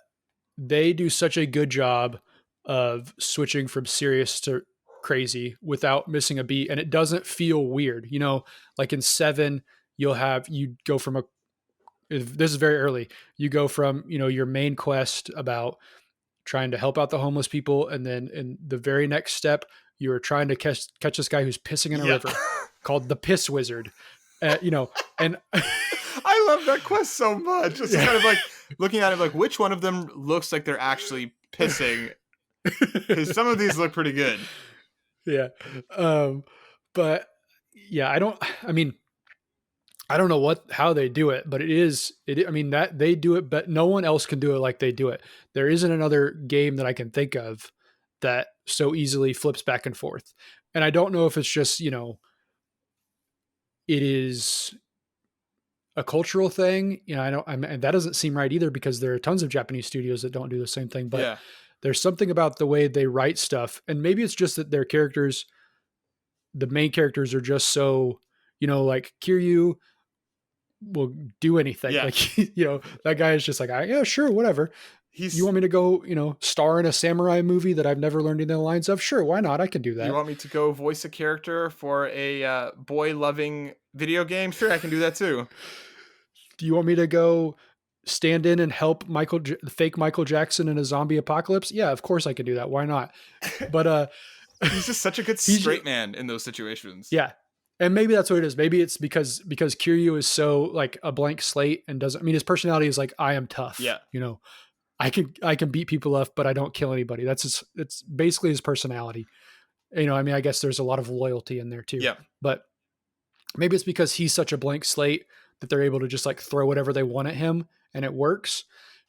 they do such a good job of switching from serious to crazy without missing a beat, and it doesn't feel weird. Like in 7, you go from this is very early. You go from, your main quest about trying to help out the homeless people, and then in the very next step, you're trying to catch this guy who's pissing in a Yeah. river called the Piss Wizard. And I love that quest so much. It's yeah. kind of like looking at it like, which one of them looks like they're actually pissing? Because some of these look pretty good. Yeah. But yeah, I don't know how they do it, but I mean, that they do it, but no one else can do it like they do it. There isn't another game that I can think of that so easily flips back and forth. And I don't know if it's just, it is a cultural thing. And that doesn't seem right either, because there are tons of Japanese studios that don't do the same thing, but Yeah. there's something about the way they write stuff. And maybe it's just that the main characters are just so, like Kiryu will do anything. Yeah. Like, that guy is just like, yeah, sure, whatever. You want me to go, star in a samurai movie that I've never learned any of the lines of? Sure, why not? I can do that. You want me to go voice a character for a boy-loving video game? Sure, I can do that too. Do you want me to go stand in and help fake Michael Jackson in a zombie apocalypse? Yeah, of course I can do that. Why not? But he's just such a good straight man in those situations. Yeah. And maybe that's what it is. Maybe it's because Kiryu is so like a blank slate and doesn't, I mean, his personality is like, I am tough. Yeah. I can beat people up, but I don't kill anybody. It's basically his personality. I mean, I guess there's a lot of loyalty in there too. Yeah. But maybe it's because he's such a blank slate that they're able to just like throw whatever they want at him and it works.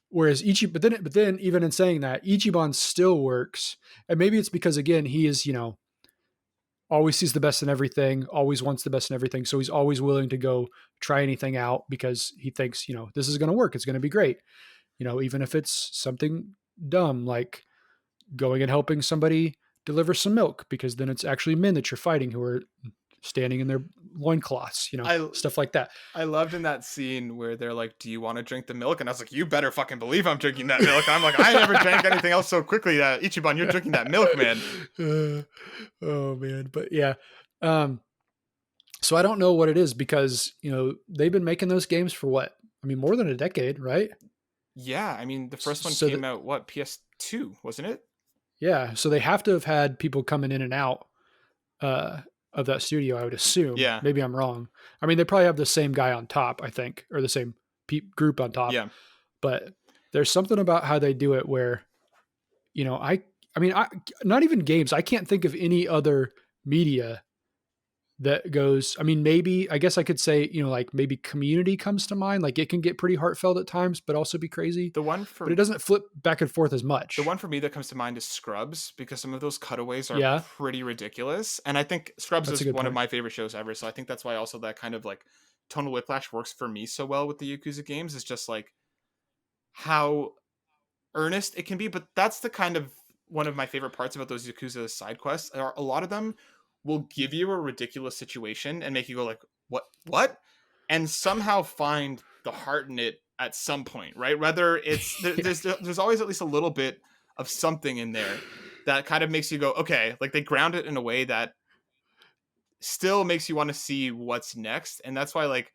Whereas but then even in saying that, Ichiban still works. And maybe it's because, again, he is, always sees the best in everything, always wants the best in everything. So he's always willing to go try anything out because he thinks, this is going to work. It's going to be great. Even if it's something dumb, like going and helping somebody deliver some milk, because then it's actually men that you're fighting who are standing in their loincloths, stuff like that. I loved in that scene where they're like, do you want to drink the milk? And I was like, you better fucking believe I'm drinking that milk. And I'm like, I never drank anything else so quickly. Ichiban, you're drinking that milk, man. Oh man. But yeah. So I don't know what it is, because, they've been making those games for what? I mean, more than a decade, right? Yeah. I mean, the first one So came out, what, PS 2, wasn't it? Yeah, so they have to have had people coming in and out uh, of that studio, I would assume. Yeah. Maybe I'm wrong. I mean, they probably have the same guy on top, I think, or the same group on top. Yeah. But there's something about how they do it where, I mean, not even games. I can't think of any other media that goes. I mean, maybe I guess I could say, like maybe Community comes to mind. Like it can get pretty heartfelt at times, but also be crazy. The one But it for doesn't flip back and forth as the much. one for me that comes to mind is Scrubs, because some of those cutaways are Yeah, pretty ridiculous, and I think Scrubs that's a is good one of point. my favorite shows ever. So I think that's why also that kind of like tonal whiplash works for me so well with the Yakuza games. Is just like how earnest it can be, but that's the kind of one of my favorite parts about those Yakuza side quests. Are a lot of them will give you a ridiculous situation and make you go like, what? And somehow find the heart in it at some point, right? Whether it's Yeah. there's always at least a little bit of something in there that kind of makes you go, okay, like they ground it in a way that still makes you want to see what's next. And that's why like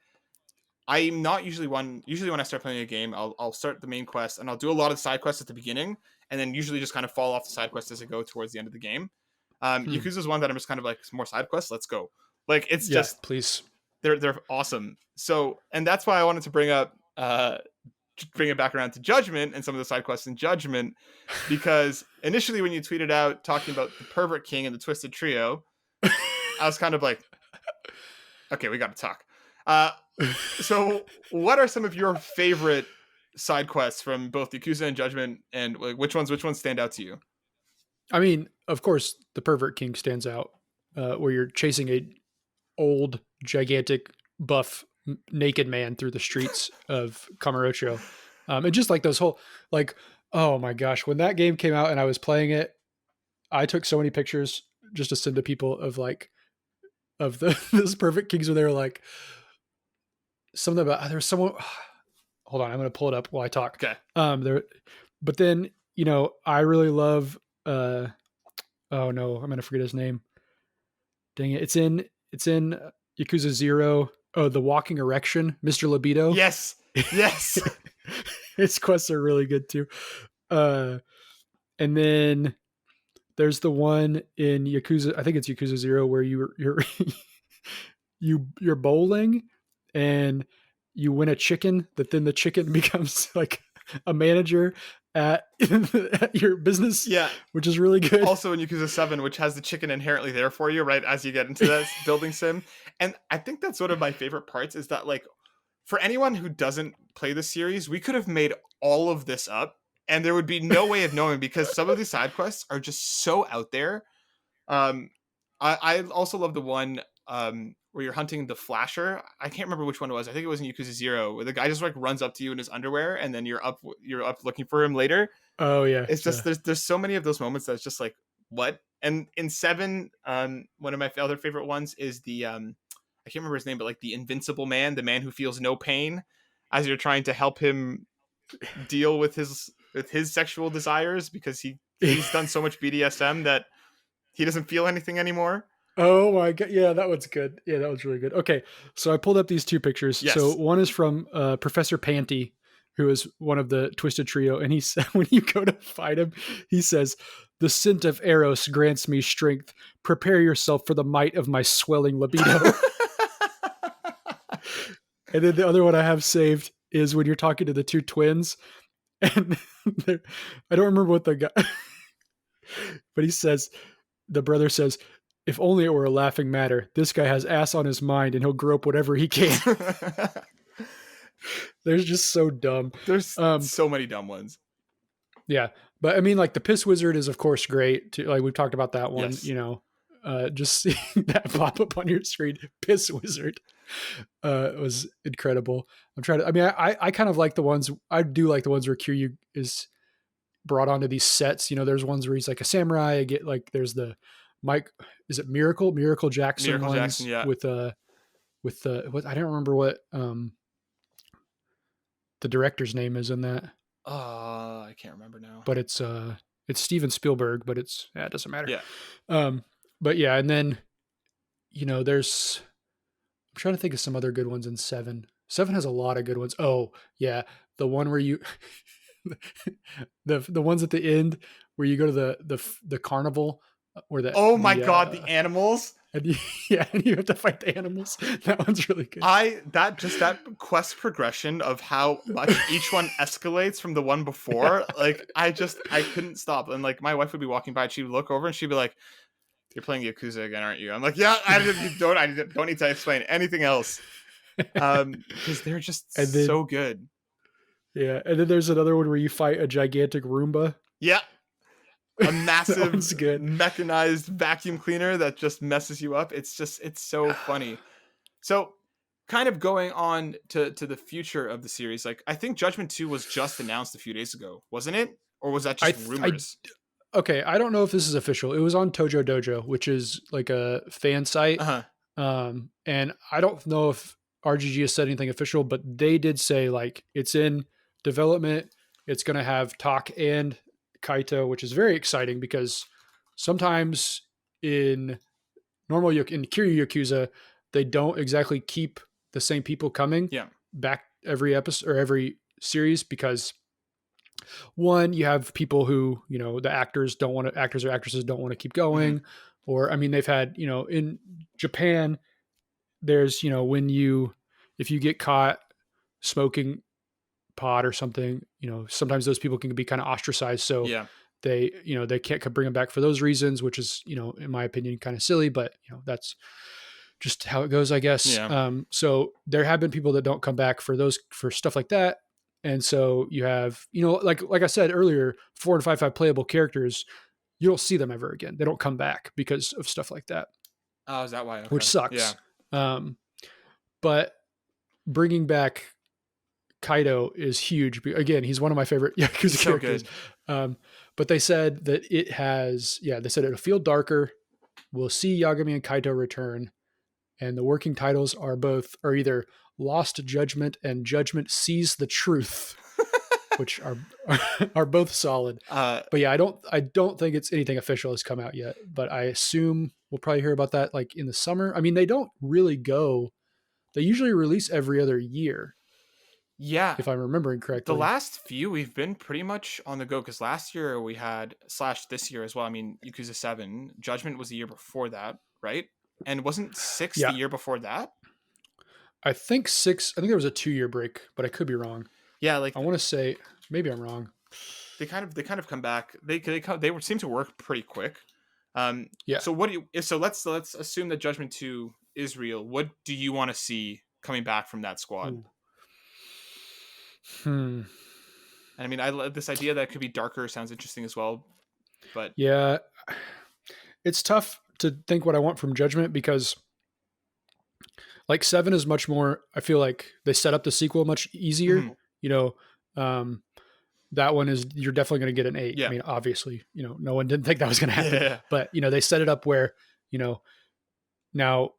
I'm not usually one. Usually, when I start playing a game, I'll start the main quest and I'll do a lot of side quests at the beginning, and then usually just kind of fall off the side quest as I go towards the end of the game. Hmm. Yakuza is one that I'm just kind of like more side quests. Let's go. Like it's Yeah, just please. they're awesome. So and that's why I wanted to bring it back around to Judgment and some of the side quests in Judgment, because initially when you tweeted out talking about the Pervert King and the Twisted Trio, I was kind of like, okay, we got to talk. Uh, So, what are some of your favorite side quests from both Yakuza and Judgment, and like, which ones stand out to you? I mean, of course, the Pervert King stands out, where you're chasing a old, gigantic, buff, naked man through the streets of Kamurocho, and just like those whole, like, oh my gosh, when that game came out and I was playing it, I took so many pictures just to send to people of like of the those Perfect Kings where they were like something about there's someone. Hold on, I'm going to pull it up while I talk. Okay. There, but then I really love. Oh no, I'm going to forget his name. Dang it! It's in Yakuza 0. Oh, the walking erection, Mr. Libido. Yes. Yes. His quests are really good too. And then there's the one in Yakuza. I think it's Yakuza 0 where you're you're bowling and you win a chicken. That then the chicken becomes like a manager at, at your business, Yeah. which is really good. Also in Yakuza 7, which has the chicken inherently there for you, right, as you get into that building sim. And I think that's one of my favorite parts is that, like, for anyone who doesn't play the series, we could have made all of this up and there would be no way of knowing, because some of these side quests are just so out there. Um, I also love the one where you're hunting the flasher. I can't remember which one it was. I think it was in Yakuza 0, where the guy just like runs up to you in his underwear and then you're up looking for him later. Oh yeah, It's yeah. just there's so many of those moments that's just like, what? And in 7, one of my other favorite ones is the I can't remember his name, but like the invincible man, the man who feels no pain, as you're trying to help him deal with his sexual desires, because he's done so much BDSM that he doesn't feel anything anymore. Oh my god, yeah, that one's good. Yeah, that was really good. Okay, so I pulled up these two pictures. So Yes. one is from Professor Panty, who is one of the Twisted Trio, and he said when you go to fight him, he says, "The scent of Eros grants me strength. Prepare yourself for the might of my swelling libido." And then the other one I have saved is when you're talking to the two twins, and I don't remember what the guy, but he says, the brother says, "If only it were a laughing matter. This guy has ass on his mind, and he'll grope whatever he can." They're just so dumb. There's Um, so many dumb ones. yeah, but I mean, like the Piss Wizard is of course great. Too. Like we've talked about that one. Yes. Just seeing that pop up on your screen, Piss Wizard, was incredible. I'm trying to. I mean, I kind of like the ones. I do like the ones where Kiryu is brought onto these sets. There's ones where he's like a samurai. I get like there's the Mike. Is it Miracle Jackson Miracle Jackson, ones yeah. with the what I don't remember what the director's name is in that, I can't remember now. but it's Steven Spielberg, but it doesn't matter. Yeah. Um, but yeah, and then there's I'm trying to think of some other good ones in 7. 7 has a lot of good ones. Oh yeah, the one where you the ones at the end where you go to the carnival, or Oh my god, the animals. and you, yeah, and you have to fight the animals. That one's really good. That quest progression of how much each one escalates from the one before, like I couldn't stop. And like my wife would be walking by and she'd look over and she'd be like, "You're playing Yakuza again, aren't you?" I'm like, "Yeah, you don't need to explain anything else." Because they're just And then so good. yeah, and then there's another one where you fight a gigantic Roomba. Yeah. A That massive one's good. mechanized vacuum cleaner that just messes you up. It's so funny. So kind of going on to the future of the series, like I think Judgment 2 was just announced a few days ago, wasn't it? Or was that just I rumors? okay, I don't know if this is official. It was on Tojo Dojo, which is like a fan site. Uh-huh. And I don't know if RGG has said anything official, but they did say like it's in development. It's going to have Tak and Kaito, which is very exciting because sometimes in in Kiryu Yakuza, they don't exactly keep the same people coming Yeah. back every episode or every series because one, you have people who, the actors or actresses don't want to keep going. Or, I mean, they've had, in Japan, there's, if you get caught smoking pot or something, sometimes those people can be kind of ostracized. So Yeah. they can't bring them back for those reasons, which is, in my opinion, kind of silly, but that's just how it goes, I guess. Yeah. So there have been people that don't come back for stuff like that. And so you have, like I said earlier, 4 and 5 playable characters. You don't see them ever again. They don't come back because of stuff like that, Oh, is that why? which Okay. Yeah. sucks. But bringing back Kaido is huge. Again, he's one of my favorite Yakuza So characters. good. But they said that they said it'll feel darker. We'll see Yagami and Kaito return. And the working titles are either Lost Judgment and Judgment Sees the Truth, which are both solid. But yeah, I don't think it's anything official has come out yet, but I assume we'll probably hear about that like in the summer. I mean, they don't really go. They usually release every other year. Yeah. If I'm remembering correctly. The last few we've been pretty much on the go because last year we had / this year as well. I mean, Yakuza 7, Judgment was the year before that, right? And wasn't 6 the Yeah. year before that? I think 6, I think there was a 2-year break, but I could be wrong. Yeah, like I want to say maybe I'm wrong. they kind of come back. They seem to work pretty quick. Yeah. So let's assume that Judgment 2 is real. What do you want to see coming back from that squad? Ooh. I mean, I love this idea that it could be darker. Sounds interesting as well. But yeah, it's tough to think what I want from Judgment because like 7 is much more, I feel like they set up the sequel much easier. That one is, you're definitely going to get an 8. Yeah. I mean, obviously, no one didn't think that was going to happen, Yeah. but they set it up where, now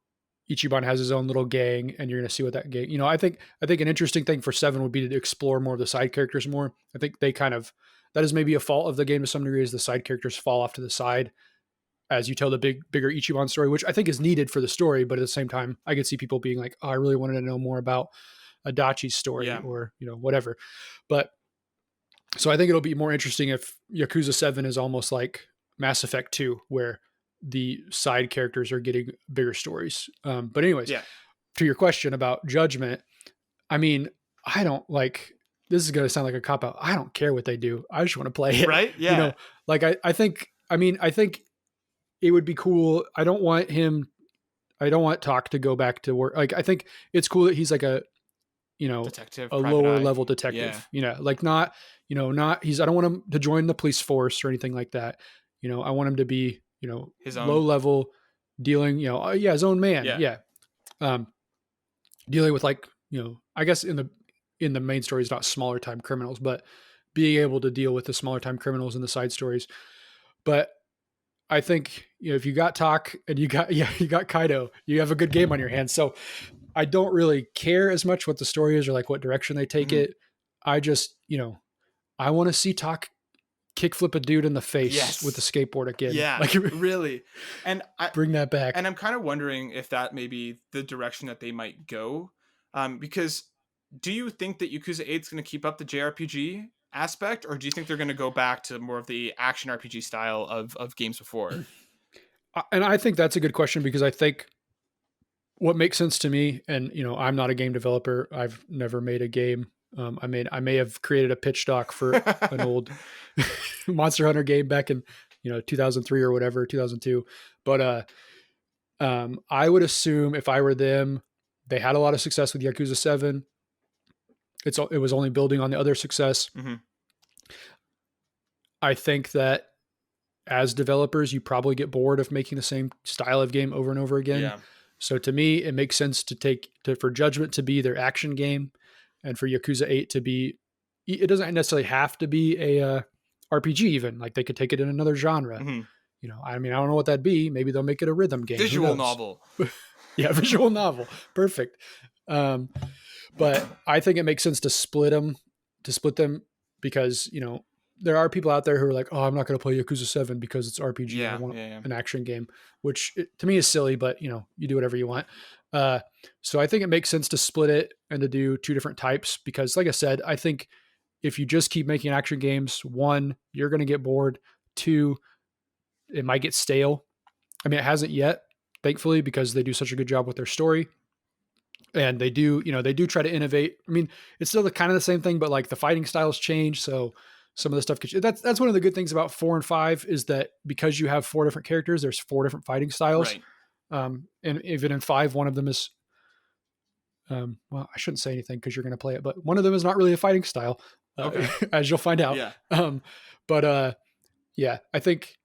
Ichiban has his own little gang and you're going to see what that gang, I think an interesting thing for 7 would be to explore more of the side characters more. I think that is maybe a fault of the game to some degree, is the side characters fall off to the side as you tell the bigger Ichiban story, which I think is needed for the story. But at the same time, I could see people being like, oh, I really wanted to know more about Adachi's story or, whatever. But so I think it'll be more interesting if Yakuza 7 is almost like Mass Effect 2, where the side characters are getting bigger stories. But anyways, to your question about Judgment, I mean, I don't like, this is going to sound like a cop out. I don't care what they do. I just want to play it. Right. Yeah. I think it would be cool. I don't want Tak to go back to work. Like, I think it's cool that he's like a, detective, a lower level detective, like not, I don't want him to join the police force or anything like that. I want him to be, his low own level dealing, his own man. Yeah. Dealing with like, I guess in the main story is not smaller time criminals, but being able to deal with the smaller time criminals in the side stories. But I think, if you got Tak and you got Kaido, you have a good game on your hands. So I don't really care as much what the story is or like what direction they take it. I just, I want to see Tak kickflip a dude in the face with a skateboard again. Yeah, like really. And bring that back. And I'm kind of wondering if that may be the direction that they might go. Because do you think that Yakuza 8 is going to keep up the JRPG aspect, or do you think they're going to go back to more of the action RPG style of games before? And I think that's a good question because I think what makes sense to me, and I'm not a game developer. I've never made a game. I may have created a pitch doc for an old Monster Hunter game back in 2003 or whatever, 2002. But I would assume if I were them, they had a lot of success with Yakuza 7. It was only building on the other success. Mm-hmm. I think that as developers, you probably get bored of making the same style of game over and over again. Yeah. So to me, it makes sense for Judgment to be their action game, and for Yakuza 8 to be. It doesn't necessarily have to be a RPG. Even like they could take it in another genre. Mm-hmm. I mean, I don't know what that'd be. Maybe they'll make it a rhythm game. Visual novel. Yeah, visual novel. Perfect. But I think it makes sense to split them because there are people out there who are like, oh, I'm not going to play Yakuza 7 because it's RPG. Yeah, I want yeah. an action game, which to me is silly, but you do whatever you want. So I think it makes sense to split it and to do two different types because, like I said, I think if you just keep making action games, one, you're going to get bored. Two, it might get stale. I mean, it hasn't yet, thankfully, because they do such a good job with their story. And they do try to innovate. I mean, it's still kind of the same thing, but like the fighting styles change. So some of the stuff that's one of the good things about 4 and 5 is that because you have 4 different characters, there's 4 different fighting styles. Right. And even in 5, one of them is, well, I shouldn't say anything because you're going to play it, but one of them is not really a fighting style, Okay. as you'll find out. Yeah. Yeah, I think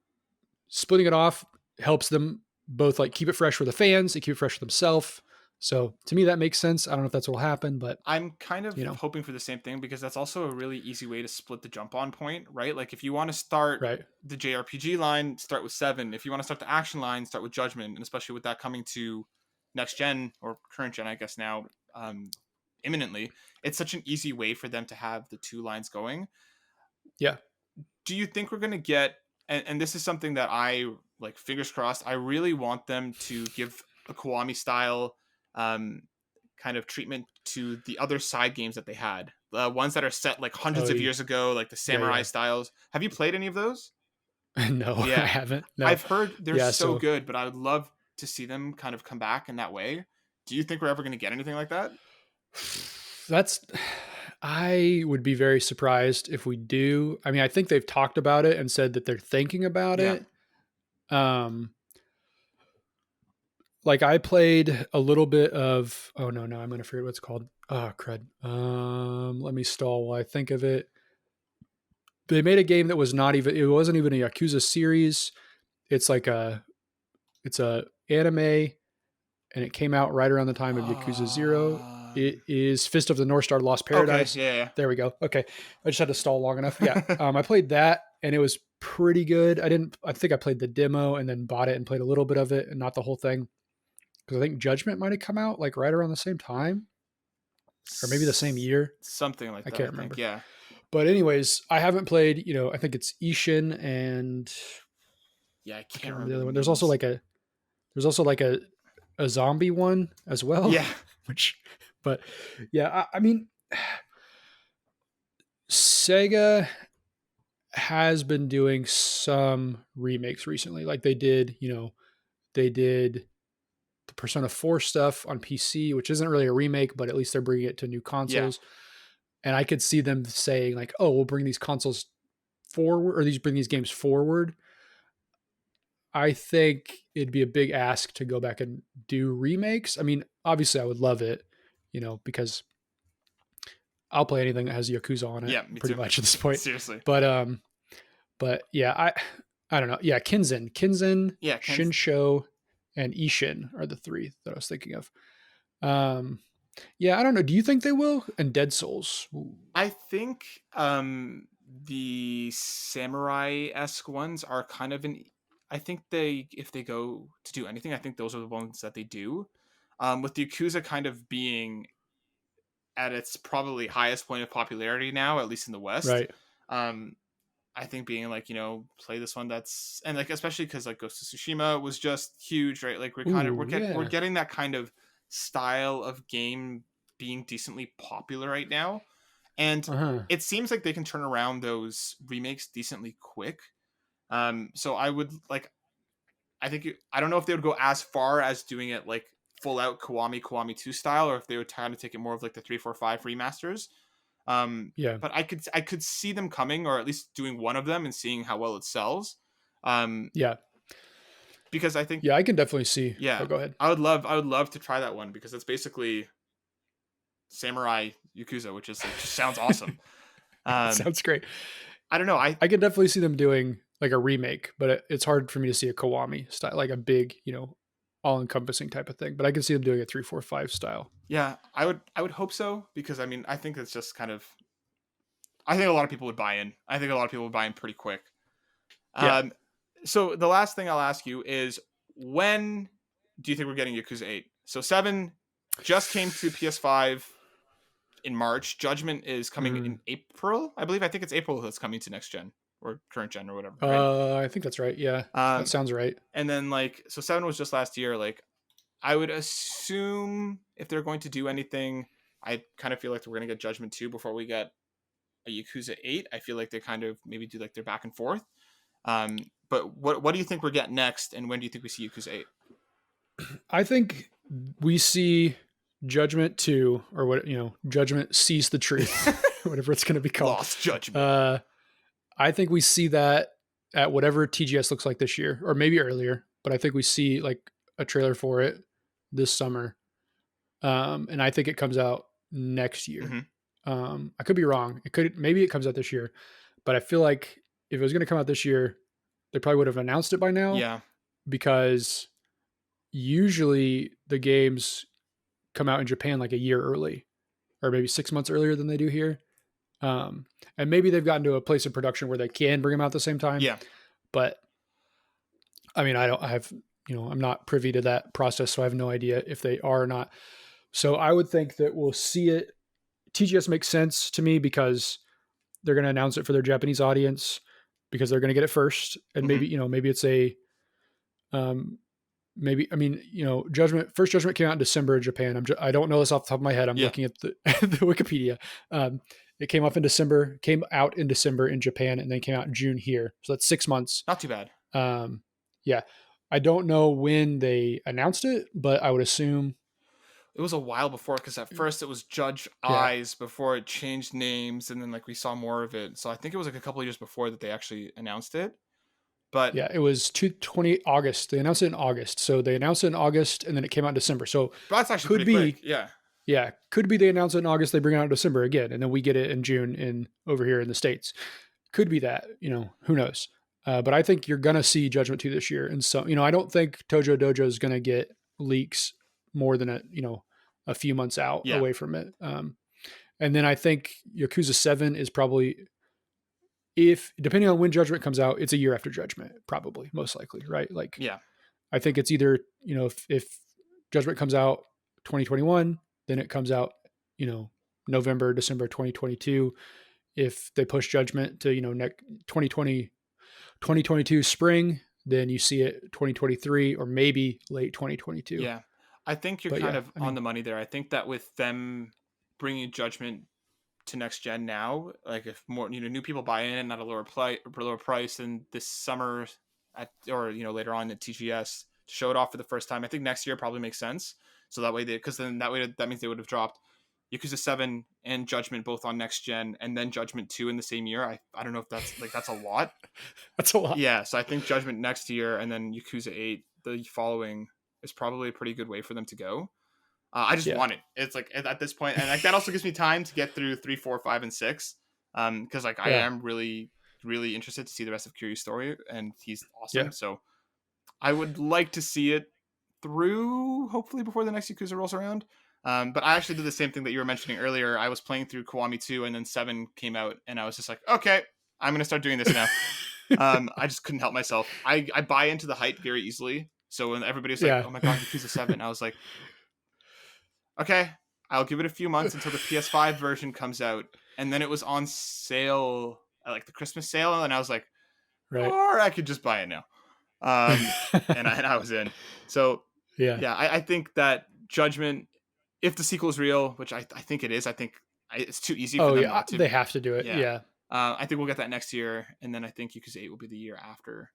splitting it off helps them both like keep it fresh for the fans, they keep it fresh for themselves. So to me, that makes sense. I don't know if that's what will happen, but I'm kind of hoping for the same thing because that's also a really easy way to split the jump on point, right? Like if you want to start the JRPG line, start with 7. If you want to start the action line, start with Judgment. And especially with that coming to next gen or current gen, I guess now, imminently, it's such an easy way for them to have the 2 lines going. Yeah. Do you think we're going to get, and this is something that I like, fingers crossed, I really want them to give a Kiwami style kind of treatment to the other side games that they had, ones that are set like hundreds of years ago, like the samurai styles. Have you played any of those? No, I haven't. No. I've heard they're so good, but I would love to see them kind of come back in that way. Do you think we're ever going to get anything like that? I would be very surprised if we do. I mean, I think they've talked about it and said that they're thinking about it. Like I played a little bit of, I'm going to forget what it's called. Oh, crud. Let me stall while I think of it. They made a game that it wasn't even a Yakuza series. It's a anime, and it came out right around the time of Yakuza 0. It is Fist of the North Star Lost Paradise. Okay, yeah. There we go. Okay. I just had to stall long enough. Yeah. I played that and it was pretty good. I think I played the demo and then bought it and played a little bit of it and not the whole thing. Because I think Judgment might have come out like right around the same time, or maybe the same year. Something like that. I can't remember. Yeah. But anyways, I haven't played. I think it's Ishin and I can't remember the other one. There's also like a zombie one as well. Yeah. But yeah, I mean, Sega has been doing some remakes recently. Like they did the Persona 4 stuff on PC, which isn't really a remake, but at least they're bringing it to new consoles. Yeah. And I could see them saying like, oh, we'll bring these consoles forward, or bring these games forward. I think it'd be a big ask to go back and do remakes. I mean, obviously I would love it, because I'll play anything that has Yakuza on it. Yeah, pretty much at this point. Seriously. But yeah, I don't know. Yeah, Kinzen, Shinsho, and Ishin are the 3 that I was thinking of. Yeah, I don't know. Do you think they will? And Dead Souls? Ooh. I think the samurai-esque ones are kind of I think if they go to do anything, I think those are the ones that they do. With the Yakuza kind of being at its probably highest point of popularity now, at least in the West. Right. I think being like, play this one and like, especially because like Ghost of Tsushima was just huge, right? Like we're getting that kind of style of game being decently popular right now. And Uh-huh. it seems like they can turn around those remakes decently quick. So I would like, I think I don't know if they would go as far as doing it like full out Kiwami 2 style, or if they would kind of take it more of like the 345 remasters. Um, Yeah. but I could see them coming, or at least doing one of them and seeing how well it sells. Um, Yeah. because I think, Yeah, I can definitely see. Oh, yeah, go ahead. I would love to try that one because it's basically Samurai Yakuza, which is like just sounds awesome. Um, Sounds great. I don't know. I can definitely see them doing like a remake, but it's hard for me to see a Kiwami style, like a big, all encompassing type of thing. But I can see them doing a 345 style. Yeah, I would hope so because I mean I think it's just kind of I think a lot of people would buy in. I think a lot of people would buy in pretty quick. Yeah. Um, so the last thing I'll ask you is when do you think we're getting Yakuza 8? So 7 just came to PS5 in March. Judgment is coming Mm. in April, I believe. I think it's April that's coming to next gen or current gen or whatever, right? I think that's right. Yeah, that Um, sounds right. and then like so 7 was just last year. Like I would assume if they're going to do anything, I kind of feel like we're going to get Judgment 2 before we get a Yakuza 8. I feel like they kind of maybe do like their back and forth. But what do you think we're getting next, and when do you think we see Yakuza 8? I think we see Judgment 2, or what, Judgment sees the truth, whatever it's going to be called. Lost Judgment. I think we see that at whatever TGS looks like this year, or maybe earlier, but I think we see like a trailer for it this summer. And I think it comes out next year. I could be wrong. Maybe it comes out this year, but I feel like if it was going to come out this year, they probably would have announced it by now, Yeah. because usually the games come out in Japan like a year early, or maybe 6 months earlier than they do here. And maybe they've gotten to a place of production where they can bring them out at the same time. Yeah. But I mean, I'm not privy to that process, so I have no idea if they are or not. So I would think that we'll see it. TGS makes sense to me because they're going to announce it for their Japanese audience because they're going to get it first. And maybe it's um, I mean, first Judgment came out in December in Japan. I don't know this off the top of my head. I'm Yeah. looking at the Wikipedia. It came out in December in Japan, and then came out in June here. So that's 6 months. Not too bad. Yeah. I don't know when they announced it, but I would assume It was a while before because at first it was Judge yeah. Eyes before it changed names, and then like we saw more of it. So I think it was like a couple of years before that they actually announced it. But Yeah, it was 20 August. They announced it in August. So they announced it in August, and then it came out in December. So that's actually could pretty be, quick. Yeah. yeah, could be they announce it in August, they bring it out in December again, and then we get it in June over here in the States. Could be that, who knows? But I think you're gonna see Judgment 2 this year, and so I don't think Tojo Dojo is gonna get leaks more than a few months out Yeah. away from it. And then I think Yakuza 7 is probably, if depending on when Judgment comes out, it's a year after Judgment, probably, most likely, right? Like, Yeah. I think it's either, if Judgment comes out 2021, then it comes out, November, December 2022. If they push Judgment to, 2022 spring, then you see it 2023 or maybe late 2022. Yeah. I think you're But kind yeah, of on the money there. I think that with them bringing Judgment to next gen now, like if more new people buy in at a lower price than this summer or later on at TGS to show it off for the first time, I think next year probably makes sense. So that way that means they would have dropped Yakuza 7 and Judgment both on next gen, and then Judgment 2 in the same year. I don't know if that's a lot. That's a lot. Yeah, so I think Judgment next year and then Yakuza 8 the following is probably a pretty good way for them to go. I just want it. It's like at this point, and like that also gives me time to get through 3, 4, 5, and 6. Because like I am really, really interested to see the rest of Kiryu's story, and he's awesome. Yeah. So I would like to see it through, hopefully before the next Yakuza rolls around. But I actually did the same thing that you were mentioning earlier. I was playing through Kiwami 2, and then 7 came out, and I was just like, okay, I'm gonna start doing this now. I just couldn't help myself. I buy into the hype very easily. So when everybody's like, oh my god, Yakuza 7, I was like, okay, I'll give it a few months until the PS5 version comes out. And then it was on sale, like the Christmas sale, and I was like, right. Or I could just buy it now. And I was in. So yeah, I think that Judgment, if the sequel is real, which I think it is, I think It's too easy for Oh them yeah, not to. they have to do it. Yeah. Yeah. I think we'll get that next year, and then I think Yakuza 8 will be the year after.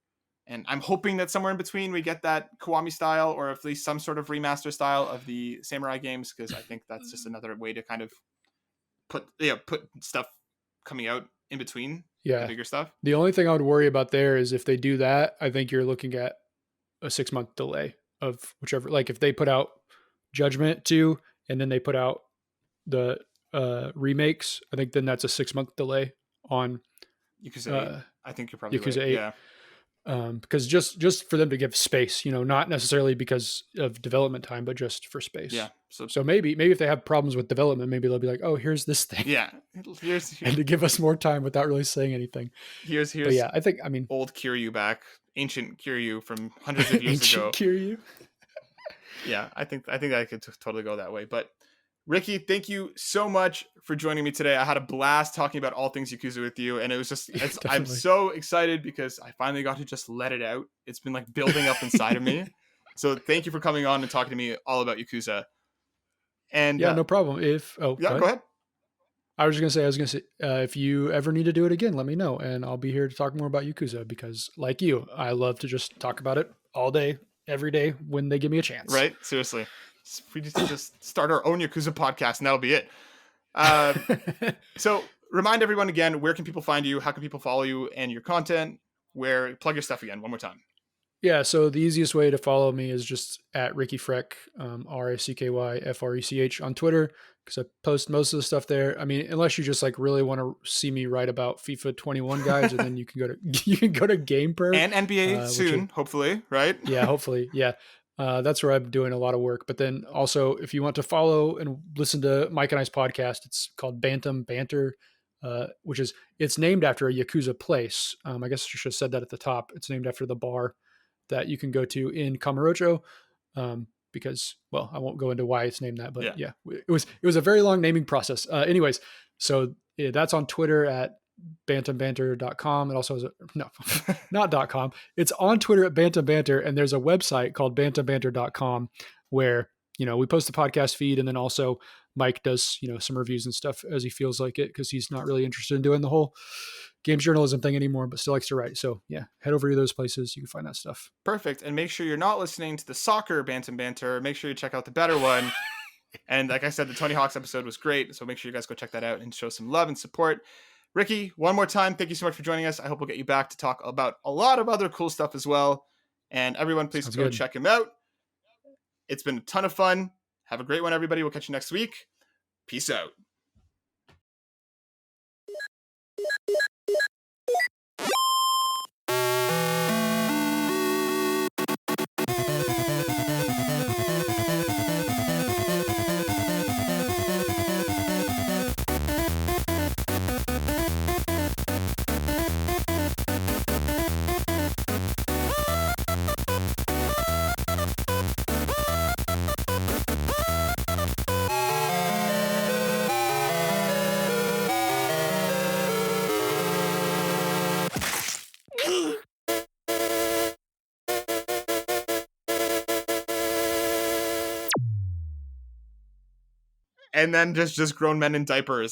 And I'm hoping that somewhere in between we get that Kiwami style, or at least some sort of remaster style of the Samurai games, because I think that's just another way to kind of put stuff coming out in between the Yeah. bigger stuff. The only thing I would worry about there is if they do that, I think you're looking at a 6-month delay of whichever. Like if they put out Judgment 2 and then they put out the remakes, I think then that's a 6-month delay on Yakuza 8. I think you're probably Yakuza right. 8. Yeah. Because just for them to give space, not necessarily because of development time, but just for space. Yeah. So maybe if they have problems with development, maybe they'll be like, oh, here's this thing. Yeah. Here's And to give us more time without really saying anything. But yeah, I mean, old Kiryu back, ancient Kiryu from hundreds of years ago. Kiryu. Yeah, I think I could totally go that way. But Ricky, thank you so much for joining me today. I had a blast talking about all things Yakuza with you, and it was just I'm so excited because I finally got to just let it out. It's been like building up inside of me. So thank you for coming on and talking to me all about Yakuza. And yeah, no problem. Go ahead. I was gonna say, if you ever need to do it again, let me know, and I'll be here to talk more about Yakuza because, like you, I love to just talk about it all day, every day when they give me a chance. Right? Seriously, we need to just start our own Yakuza podcast, and that'll be it. So remind everyone again, where can people find you? How can people follow you and your content? Plug your stuff again one more time. Yeah, so the easiest way to follow me is just at Ricky Frech, RACKYFRECH on Twitter, because I post most of the stuff there. I mean, unless you just like really want to see me write about FIFA 21 guys, and then you can go to GamePro and NBA soon, hopefully, right? Yeah, hopefully, yeah. That's where I'm doing a lot of work. But then also, if you want to follow and listen to Mike and I's podcast, it's called Bantam Banter, it's named after a Yakuza place. I guess I should have said that at the top. It's named after the bar that you can go to in Kamurocho, because, well, I won't go into why it's named that, but yeah it was a very long naming process. Anyways, so that's on Twitter at bantambanter.com. It also has not .com. It's on Twitter at Bantam Banter, and there's a website called bantambanter.com where, we post the podcast feed, and then also Mike does, some reviews and stuff as he feels like it, because he's not really interested in doing the whole games journalism thing anymore, but still likes to write. So yeah, head over to those places. You can find that stuff. Perfect. And make sure you're not listening to the soccer Bantam Banter. Make sure you check out the better one. And like I said, the Tony Hawk's episode was great. So make sure you guys go check that out and show some love and support. Ricky, one more time, thank you so much for joining us. I hope we'll get you back to talk about a lot of other cool stuff as well. And everyone, please go check him out. It's been a ton of fun. Have a great one, everybody. We'll catch you next week. Peace out. And then just grown men in diapers.